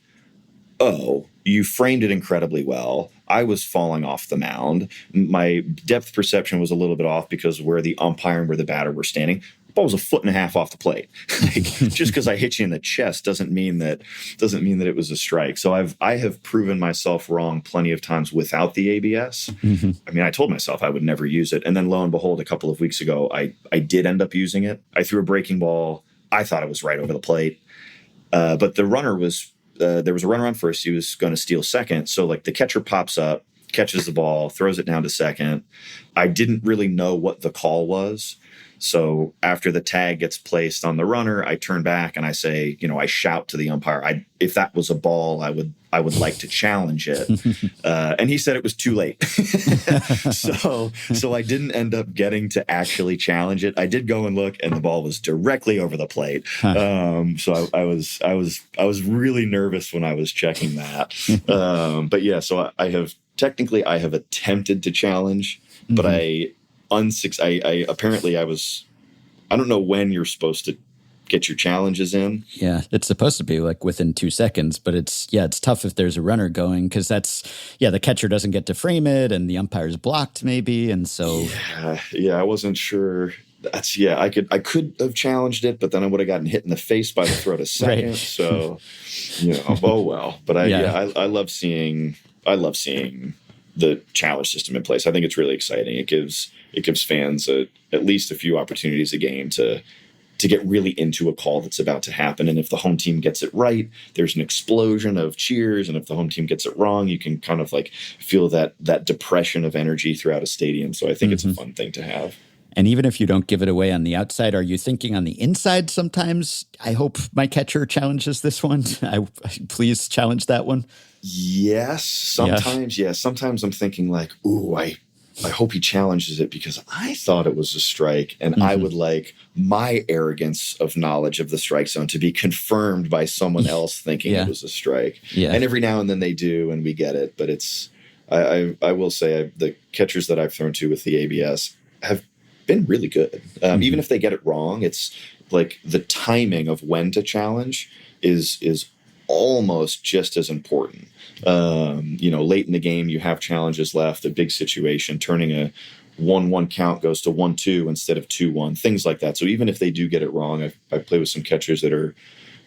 oh, you framed it incredibly well. I was falling off the mound. My depth perception was a little bit off because where the umpire and where the batter were standing, the ball was 1.5 feet off the plate. Just because I hit you in the chest doesn't mean that it was a strike. So I have proven myself wrong plenty of times without the ABS. I mean, I told myself I would never use it. And then lo and behold, a couple of weeks ago, I did end up using it. I threw a breaking ball. I thought it was right over the plate. But the runner was, there was a runner on first. He was going to steal second. So like the catcher pops up, catches the ball, throws it down to second. I didn't really know what the call was. So after the tag gets placed on the runner, I turn back and I say, I shout to the umpire, if that was a ball, I would like to challenge it. And he said it was too late. So I didn't end up getting to actually challenge it. I did go and look, and the ball was directly over the plate. So I was really nervous when I was checking that. But yeah, so I have attempted to challenge, but I don't know when you're supposed to get your challenges in. Yeah, it's supposed to be like within 2 seconds, but it's tough if there's a runner going, because the catcher doesn't get to frame it and the umpire's blocked maybe, and so I wasn't sure. I could have challenged it, but then I would have gotten hit in the face by the throw to second. Right. So oh well. But I love seeing the challenge system in place. I think it's really exciting. It gives fans at least a few opportunities a game to get really into a call that's about to happen. And if the home team gets it right, there's an explosion of cheers. And if the home team gets it wrong, you can kind of like feel that depression of energy throughout a stadium. So I think it's a fun thing to have. And even if you don't give it away on the outside, are you thinking on the inside sometimes? I hope my catcher challenges this one. Please challenge that one. Yes, sometimes. Yeah. Sometimes I'm thinking like, ooh, I hope he challenges it because I thought it was a strike, and I would like my arrogance of knowledge of the strike zone to be confirmed by someone else thinking it was a strike. Yeah. And every now and then they do, and we get it. But I will say the catchers that I've thrown to with the ABS have been really good. Even if they get it wrong, it's like the timing of when to challenge is almost just as important. Late in the game, you have challenges left, a big situation, turning a 1-1 count goes to 1-2 instead of 2-1, things like that. So even if they do get it wrong, I play with some catchers that are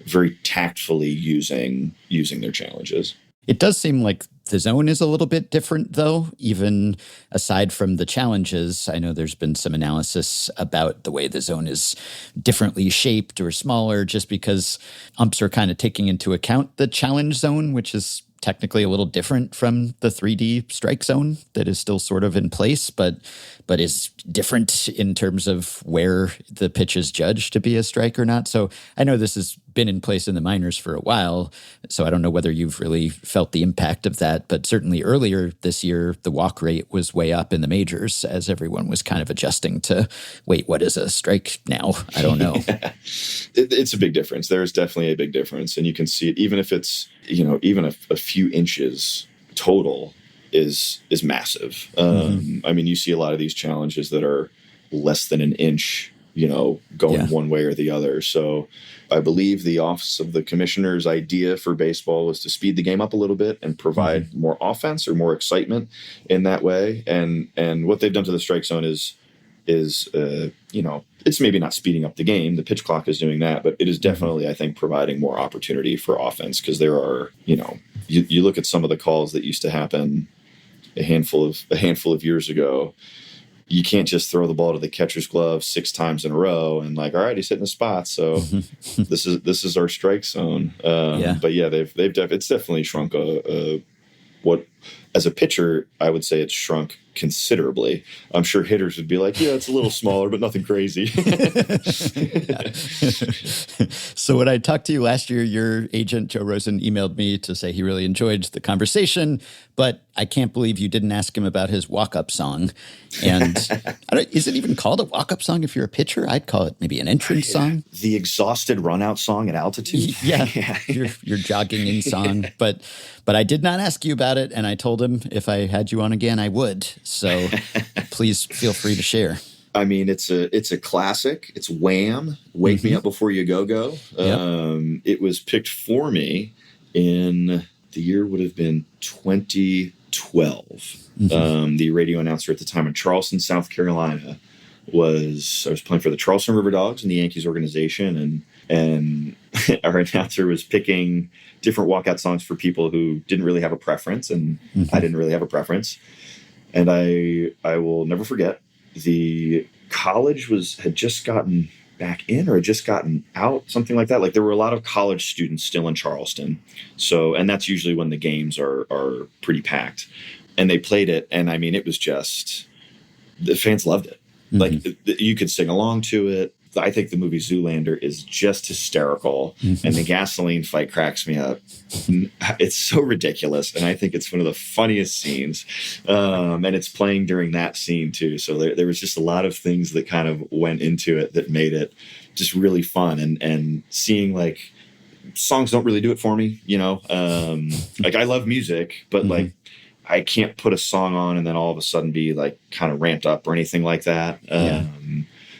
very tactfully using their challenges. It does seem like the zone is a little bit different, though, even aside from the challenges. I know there's been some analysis about the way the zone is differently shaped or smaller just because umps are kind of taking into account the challenge zone, which is technically a little different from the 3D strike zone that is still sort of in place, but is different in terms of where the pitch is judged to be a strike or not. So I know this has been in place in the minors for a while, so I don't know whether you've really felt the impact of that, but certainly earlier this year, the walk rate was way up in the majors as everyone was kind of adjusting to, wait, what is a strike now? I don't know. It's a big difference. There's definitely a big difference, and you can see it, even if it's, even a few inches total is massive. I mean, you see a lot of these challenges that are less than an inch, going one way or the other. So I believe the Office of the Commissioner's idea for baseball was to speed the game up a little bit and provide more offense or more excitement in that way. And what they've done to the strike zone is it's maybe not speeding up the game. The pitch clock is doing that, but it is definitely, I think, providing more opportunity for offense, because there are, you look at some of the calls that used to happen a handful of years ago. You can't just throw the ball to the catcher's glove 6 times in a row and all right, he's hitting the spot. So this is our strike zone. But yeah, it's definitely shrunk what as a pitcher, I would say it's shrunk considerably. I'm sure hitters would be like, yeah, it's a little smaller, but nothing crazy. So when I talked to you last year, your agent, Joe Rosen, emailed me to say he really enjoyed the conversation, but I can't believe you didn't ask him about his walk-up song. And is it even called a walk-up song if you're a pitcher? I'd call it maybe an entrance song. The exhausted run-out song at altitude? Yeah. Your jogging in song. But I did not ask you about it, and I told him if I had you on again, I would. So please feel free to share. I mean, it's a classic. It's Wham! Wake Me Up Before You Go. It was picked for me in the year would have been 2012. The radio announcer at the time in Charleston, South Carolina, I was playing for the Charleston River Dogs in the Yankees organization, and our announcer was picking different walkout songs for people who didn't really have a preference, and I didn't really have a preference. And I will never forget, the college had just gotten back in or had just gotten out, something like that. Like there were a lot of college students still in Charleston. So, and that's usually when the games are pretty packed. And they played it, and I mean, it was just, the fans loved it. Like you could sing along to it. I think the movie Zoolander is just hysterical, and the gasoline fight cracks me up. It's so ridiculous, and I think it's one of the funniest scenes. And it's playing during that scene too, so there was just a lot of things that kind of went into it that made it just really fun. And seeing like songs don't really do it for me, like I love music, but like I can't put a song on and then all of a sudden be like kind of ramped up or anything like that.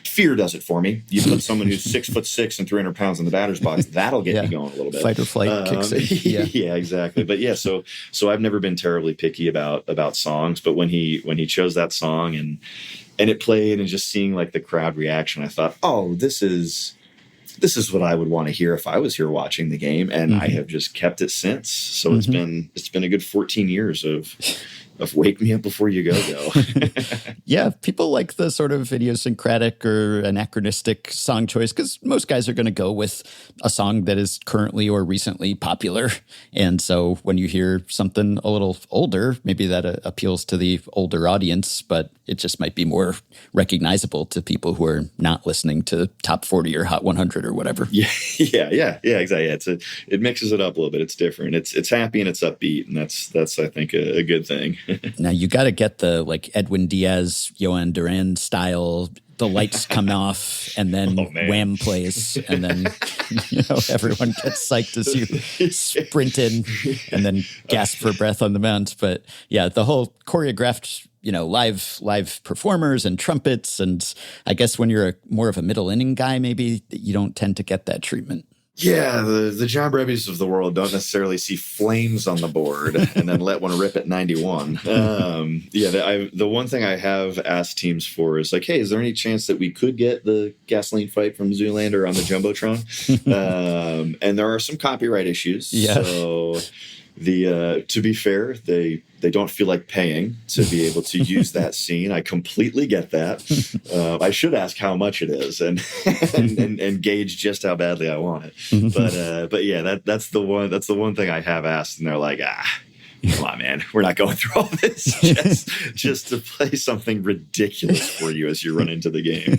Fear does it for me. You put someone who's 6'6" and 300 pounds in the batter's box, that'll get me going a little bit. Fight or flight kicks in. Yeah, exactly. But yeah, so I've never been terribly picky about songs, but when he chose that song and it played and just seeing like the crowd reaction, I thought, oh, this is what I would want to hear if I was here watching the game, and I have just kept it since. So it's been a good 14 years of Wake Me Up Before You Go. Yeah, people like the sort of idiosyncratic or anachronistic song choice, because most guys are going to go with a song that is currently or recently popular. And so when you hear something a little older, maybe that appeals to the older audience, but it just might be more recognizable to people who are not listening to Top 40 or Hot 100 or whatever. Yeah, exactly. It mixes it up a little bit. It's different. It's happy and it's upbeat, and that's I think a good thing. Now you got to get the like Edwin Diaz, Johan Duran style. The lights come off, and then Wham plays, and then everyone gets psyched as you sprint in, and then gasp for breath on the mound. But yeah, the whole choreographed, live performers and trumpets, and I guess when you're more of a middle inning guy, maybe you don't tend to get that treatment. Yeah, the John Brebbias of the world don't necessarily see flames on the board and then let one rip at 91. The one thing I have asked teams for is like, hey, is there any chance that we could get the gasoline fight from Zoolander on the Jumbotron? And there are some copyright issues. Yeah. So To be fair, they don't feel like paying to be able to use that scene. I completely get that. I should ask how much it is and gauge just how badly I want it. But yeah, that's the one thing I have asked, and they're like, come on, man, we're not going through all this just to play something ridiculous for you as you run into the game.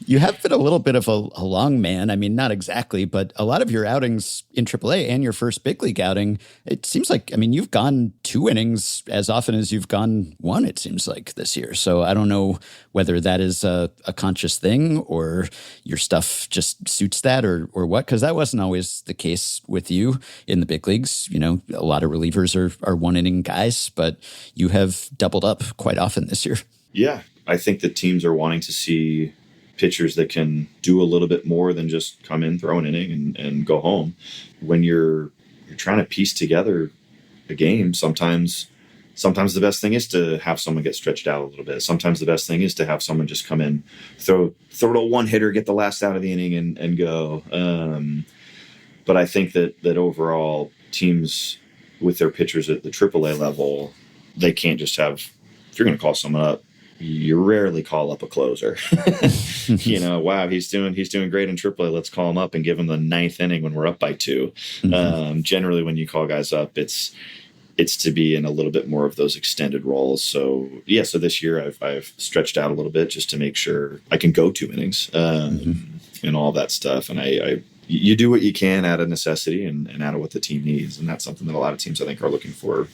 You have been a little bit of a long man. I mean, not exactly, but a lot of your outings in AAA and your first big league outing, it seems like, I mean, you've gone 2 innings as often as you've gone 1, it seems like, this year. So I don't know whether that is a conscious thing or your stuff just suits that or what, because that wasn't always the case with you in the big leagues. You know, a lot of relievers are 1-inning guys, but you have doubled up quite often this year. Yeah, I think that teams are wanting to see pitchers that can do a little bit more than just come in, throw an inning, and go home. When you're trying to piece together a game, sometimes the best thing is to have someone get stretched out a little bit. Sometimes the best thing is to have someone just come in, throw it a one-hitter, get the last out of the inning, and go. But I think that overall, teams with their pitchers at the AAA level, they can't just have, if you're going to call someone up, you rarely call up a closer. You know, wow, he's doing great in AAA. Let's call him up and give him the 9th inning when we're up by 2. Generally, when you call guys up, it's to be in a little bit more of those extended roles. So yeah, so this year I've stretched out a little bit just to make sure I can go 2 innings and all that stuff. And you do what you can out of necessity and out of what the team needs, and that's something that a lot of teams I think are looking for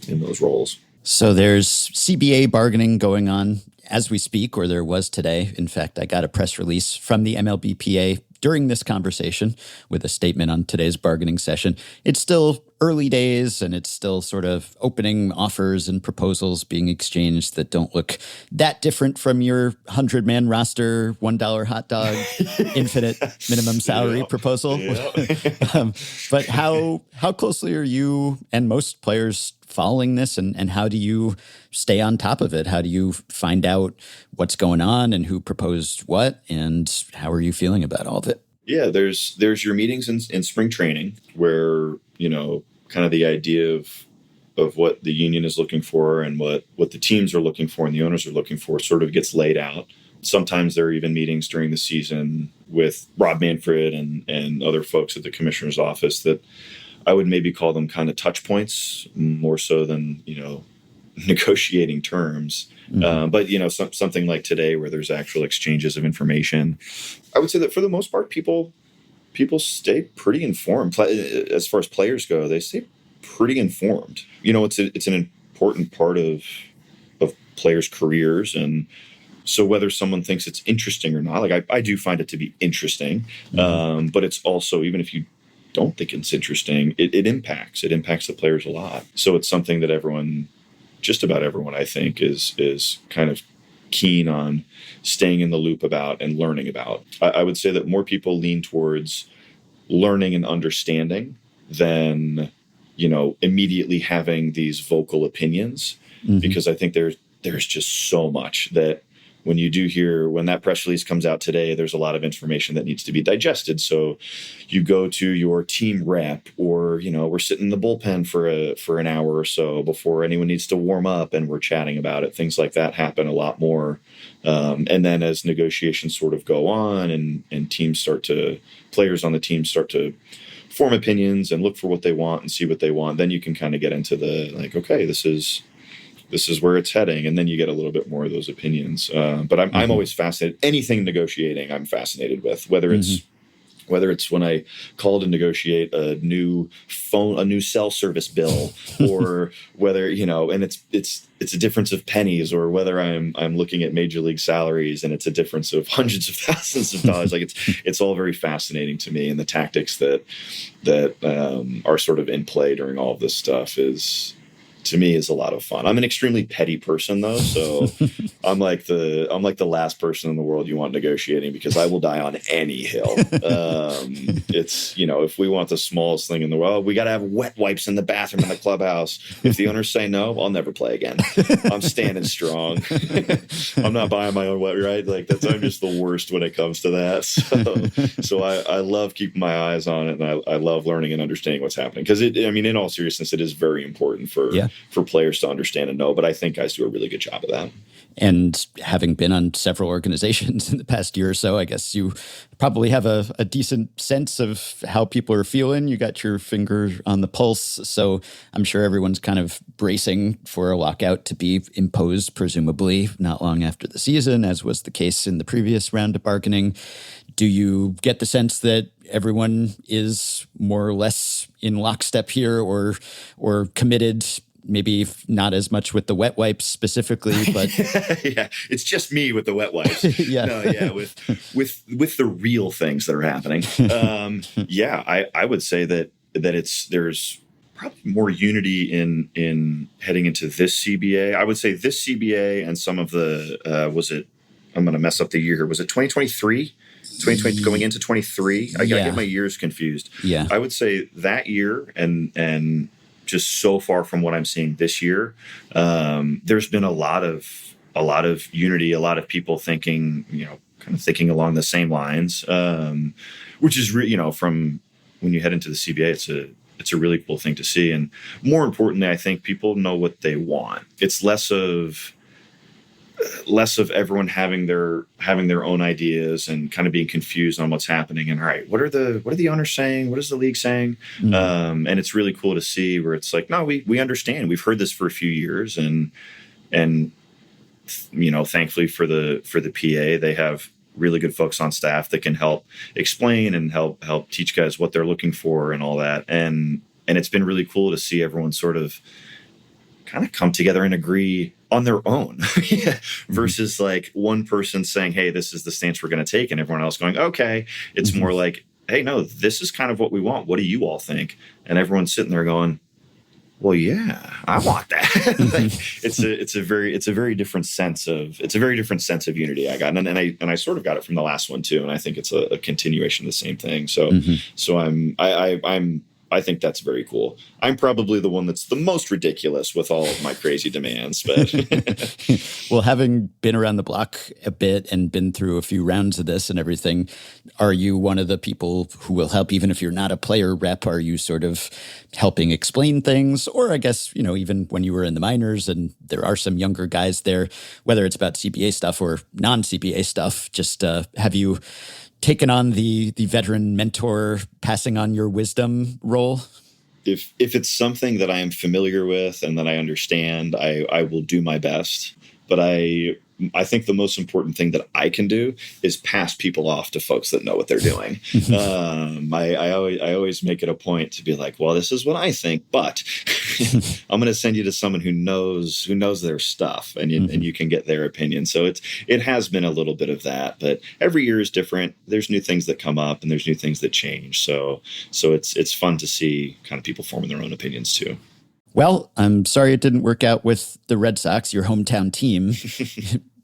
in those roles. So there's CBA bargaining going on as we speak, or there was today. In fact, I got a press release from the MLBPA during this conversation with a statement on today's bargaining session. It's still early days, and it's still sort of opening offers and proposals being exchanged that don't look that different from your 100-man roster, $1 hot dog, infinite minimum salary proposal. But how closely are you and most players following this, and how do you stay on top of it? How do you find out what's going on and who proposed what, and how are you feeling about all of it? Yeah, there's your meetings in spring training where, you know, kind of the idea of what the union is looking for and what the teams are looking for and the owners are looking for sort of gets laid out. Sometimes there are even meetings during the season with Rob Manfred and other folks at the commissioner's office that I would maybe call them kind of touch points more so than, you know, negotiating terms. But, you know, something like today where there's actual exchanges of information, I would say that for the most part, people stay pretty informed. As far as players go, they stay pretty informed. You know, it's an important part of players' careers. And so whether someone thinks it's interesting or not, like I do find it to be interesting. But it's also, even if you don't think it's interesting, it impacts the players a lot. So it's something that just about everyone, I think, is kind of keen on staying in the loop about and learning about. I would say that more people lean towards learning and understanding than, you know, immediately having these vocal opinions, because I think there's just so much that when that press release comes out today, there's a lot of information that needs to be digested. So you go to your team rep, or, you know, we're sitting in the bullpen for an hour or so before anyone needs to warm up and we're chatting about it. Things like that happen a lot more. And then as negotiations sort of go on and players on the team start to form opinions and look for what they want and see what they want, then you can kind of get into the, like, okay, this is where it's heading. And then you get a little bit more of those opinions. But I'm always fascinated. Anything negotiating, I'm fascinated with, whether it's when I call to negotiate a new cell service bill, or whether, you know, and it's a difference of pennies, or whether I'm looking at major league salaries and it's a difference of hundreds of thousands of dollars. Like it's all very fascinating to me. And the tactics that are sort of in play during all of this stuff to me is a lot of fun. I'm an extremely petty person though, so I'm like the last person in the world you want negotiating, because I will die on any hill. It's, if we want the smallest thing in the world, we got to have wet wipes in the bathroom in the clubhouse. If the owners say no, I'll never play again. I'm standing strong. I'm not buying my own wet, right? Like I'm just the worst when it comes to that. So I love keeping my eyes on it, and I love learning and understanding what's happening, because in all seriousness, it is very important for players to understand and know, but I think guys do a really good job of that. And having been on several organizations in the past year or so, I guess you probably have a decent sense of how people are feeling. You got your finger on the pulse. So I'm sure everyone's kind of bracing for a lockout to be imposed, presumably not long after the season, as was the case in the previous round of bargaining. Do you get the sense that everyone is more or less in lockstep here, or committed? Maybe not as much with the wet wipes specifically, but yeah, it's just me with the wet wipes. With the real things that are happening. I would say that there's probably more unity in heading into this CBA. I would say this CBA and some of the I'm going to mess up the year here. Was it 2023? 2020 going into 23? I get my years confused. Yeah, I would say that year and just so far from what I'm seeing this year, there's been a lot of unity, a lot of people thinking, kind of thinking along the same lines, which is, from when you head into the CBA, it's a really cool thing to see. And more importantly, I think people know what they want. It's less of everyone having their own ideas and kind of being confused on what's happening. And all right, what are the owners saying? What is the league saying? Mm-hmm. And it's really cool to see where it's like, no, we understand. We've heard this for a few years, and thankfully for the PA, they have really good folks on staff that can help explain and help teach guys what they're looking for and all that. And it's been really cool to see everyone sort of kind of come together and agree on their own versus like one person saying, hey, this is the stance we're going to take, and everyone else going, okay. It's more like, hey, no, this is kind of what we want. What do you all think? And everyone's sitting there going, well, yeah, I want that. It's a very different sense of unity I got. And I sort of got it from the last one too. And I think it's a continuation of the same thing. So, I think that's very cool. I'm probably the one that's the most ridiculous with all of my crazy demands, but well, having been around the block a bit and been through a few rounds of this and everything, are you one of the people who will help, even if you're not a player rep? Are you sort of helping explain things? Or I guess, even when you were in the minors and there are some younger guys there, whether it's about CBA stuff or non-CBA stuff, just have you taken on the veteran mentor, passing on your wisdom role? If it's something that I am familiar with and that I understand, I will do my best. But I think the most important thing that I can do is pass people off to folks that know what they're doing. I always make it a point to be like, well, this is what I think, but I'm going to send you to someone who knows their stuff, and you can get their opinion. So it has been a little bit of that, but every year is different. There's new things that come up and there's new things that change. So it's fun to see kind of people forming their own opinions too. Well, I'm sorry it didn't work out with the Red Sox, your hometown team.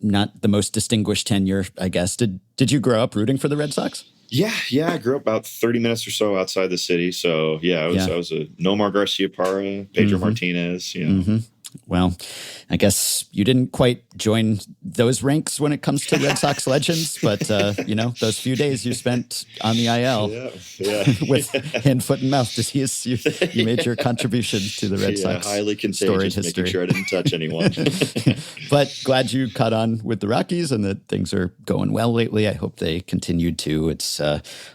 Not the most distinguished tenure, I guess. Did you grow up rooting for the Red Sox? Yeah. I grew up about 30 minutes or so outside the city. So, I was a Nomar Garcia-Parra, Pedro Martinez, Well, I guess you didn't quite join those ranks when it comes to Red Sox legends, but, those few days you spent on the IL with hand, foot, and mouth disease, you made your contribution to the Red Sox highly storied contagious, history. making sure I didn't touch anyone. But glad you caught on with the Rockies and that things are going well lately. I hope they continue to. It's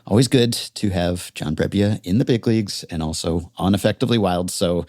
always good to have John Brebbia in the big leagues and also on Effectively Wild. So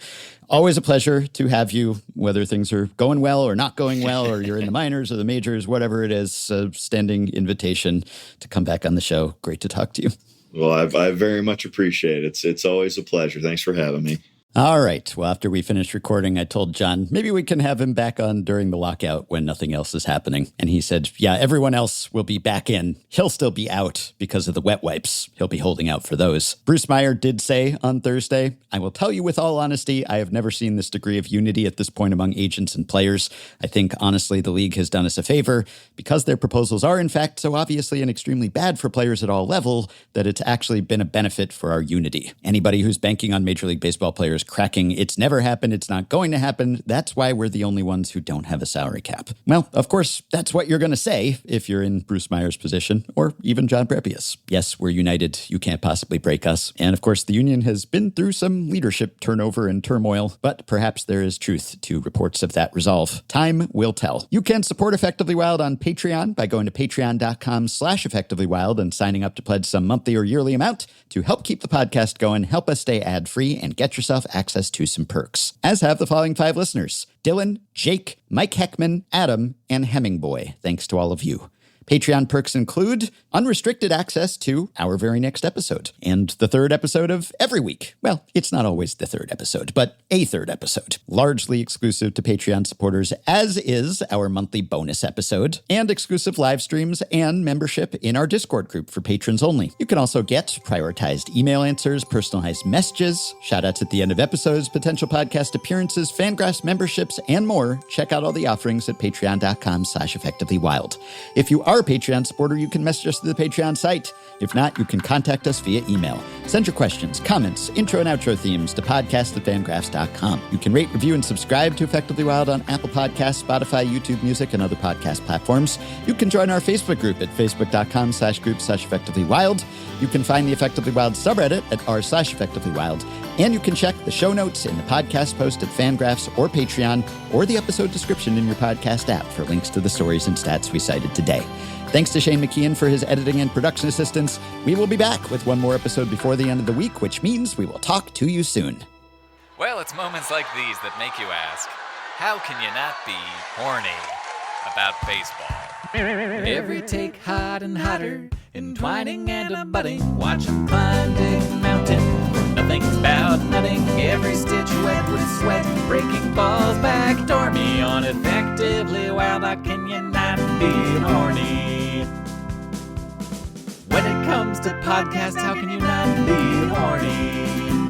always a pleasure to have you, whether things are going well or not going well, or you're in the minors or the majors, whatever it is, standing invitation to come back on the show. Great to talk to you. Well, I very much appreciate it. It's always a pleasure. Thanks for having me. All right. Well, after we finished recording, I told John, maybe we can have him back on during the lockout when nothing else is happening. And he said, yeah, everyone else will be back in. He'll still be out because of the wet wipes. He'll be holding out for those. Bruce Meyer did say on Thursday, I will tell you with all honesty, I have never seen this degree of unity at this point among agents and players. I think, honestly, the league has done us a favor because their proposals are, in fact, so obviously and extremely bad for players at all levels that it's actually been a benefit for our unity. Anybody who's banking on Major League Baseball players cracking, it's never happened, it's not going to happen, that's why we're the only ones who don't have a salary cap. Well, of course, that's what you're going to say if you're in Bruce Meyer's position, or even John Brebbia's. Yes, we're united, you can't possibly break us. And of course, the union has been through some leadership turnover and turmoil, but perhaps there is truth to reports of that resolve. Time will tell. You can support Effectively Wild on Patreon by going to patreon.com/effectivelywild and signing up to pledge some monthly or yearly amount to help keep the podcast going, help us stay ad-free, and get yourself access to some perks, as have the following 5 listeners: Dylan, Jake, Mike Heckman, Adam, and Hemingboy. Thanks to all of you. Patreon perks include unrestricted access to our very next episode and the 3rd episode of every week. Well, it's not always the 3rd episode, but a 3rd episode, largely exclusive to Patreon supporters, as is our monthly bonus episode and exclusive live streams and membership in our Discord group for patrons only. You can also get prioritized email answers, personalized messages, shout-outs at the end of episodes, potential podcast appearances, FanGraphs memberships, and more. Check out all the offerings at patreon.com/effectivelywild. If you are a Patreon supporter, you can message us through the Patreon site. If not, you can contact us via email. Send your questions, comments, intro and outro themes to podcast@fangraphs.com. You can rate, review, and subscribe to Effectively Wild on Apple Podcasts, Spotify, YouTube Music, and other podcast platforms. You can join our Facebook group at facebook.com/group/effectivelywild. You can find the Effectively Wild subreddit at r/effectivelywild. And you can check the show notes in the podcast post at FanGraphs or Patreon, or the episode description in your podcast app for links to the stories and stats we cited today. Thanks to Shane McKeon for his editing and production assistance. We will be back with one more episode before the end of the week, which means we will talk to you soon. Well, it's moments like these that make you ask, how can you not be horny about baseball? Every take hot and hotter, entwining and abutting, watch 'em climb big mountain. Nothing's about nutting, every stitch wet with sweat, breaking balls backdoor me on Effectively Wild. How can you not be horny? When it comes to podcasts, how can you not be horny?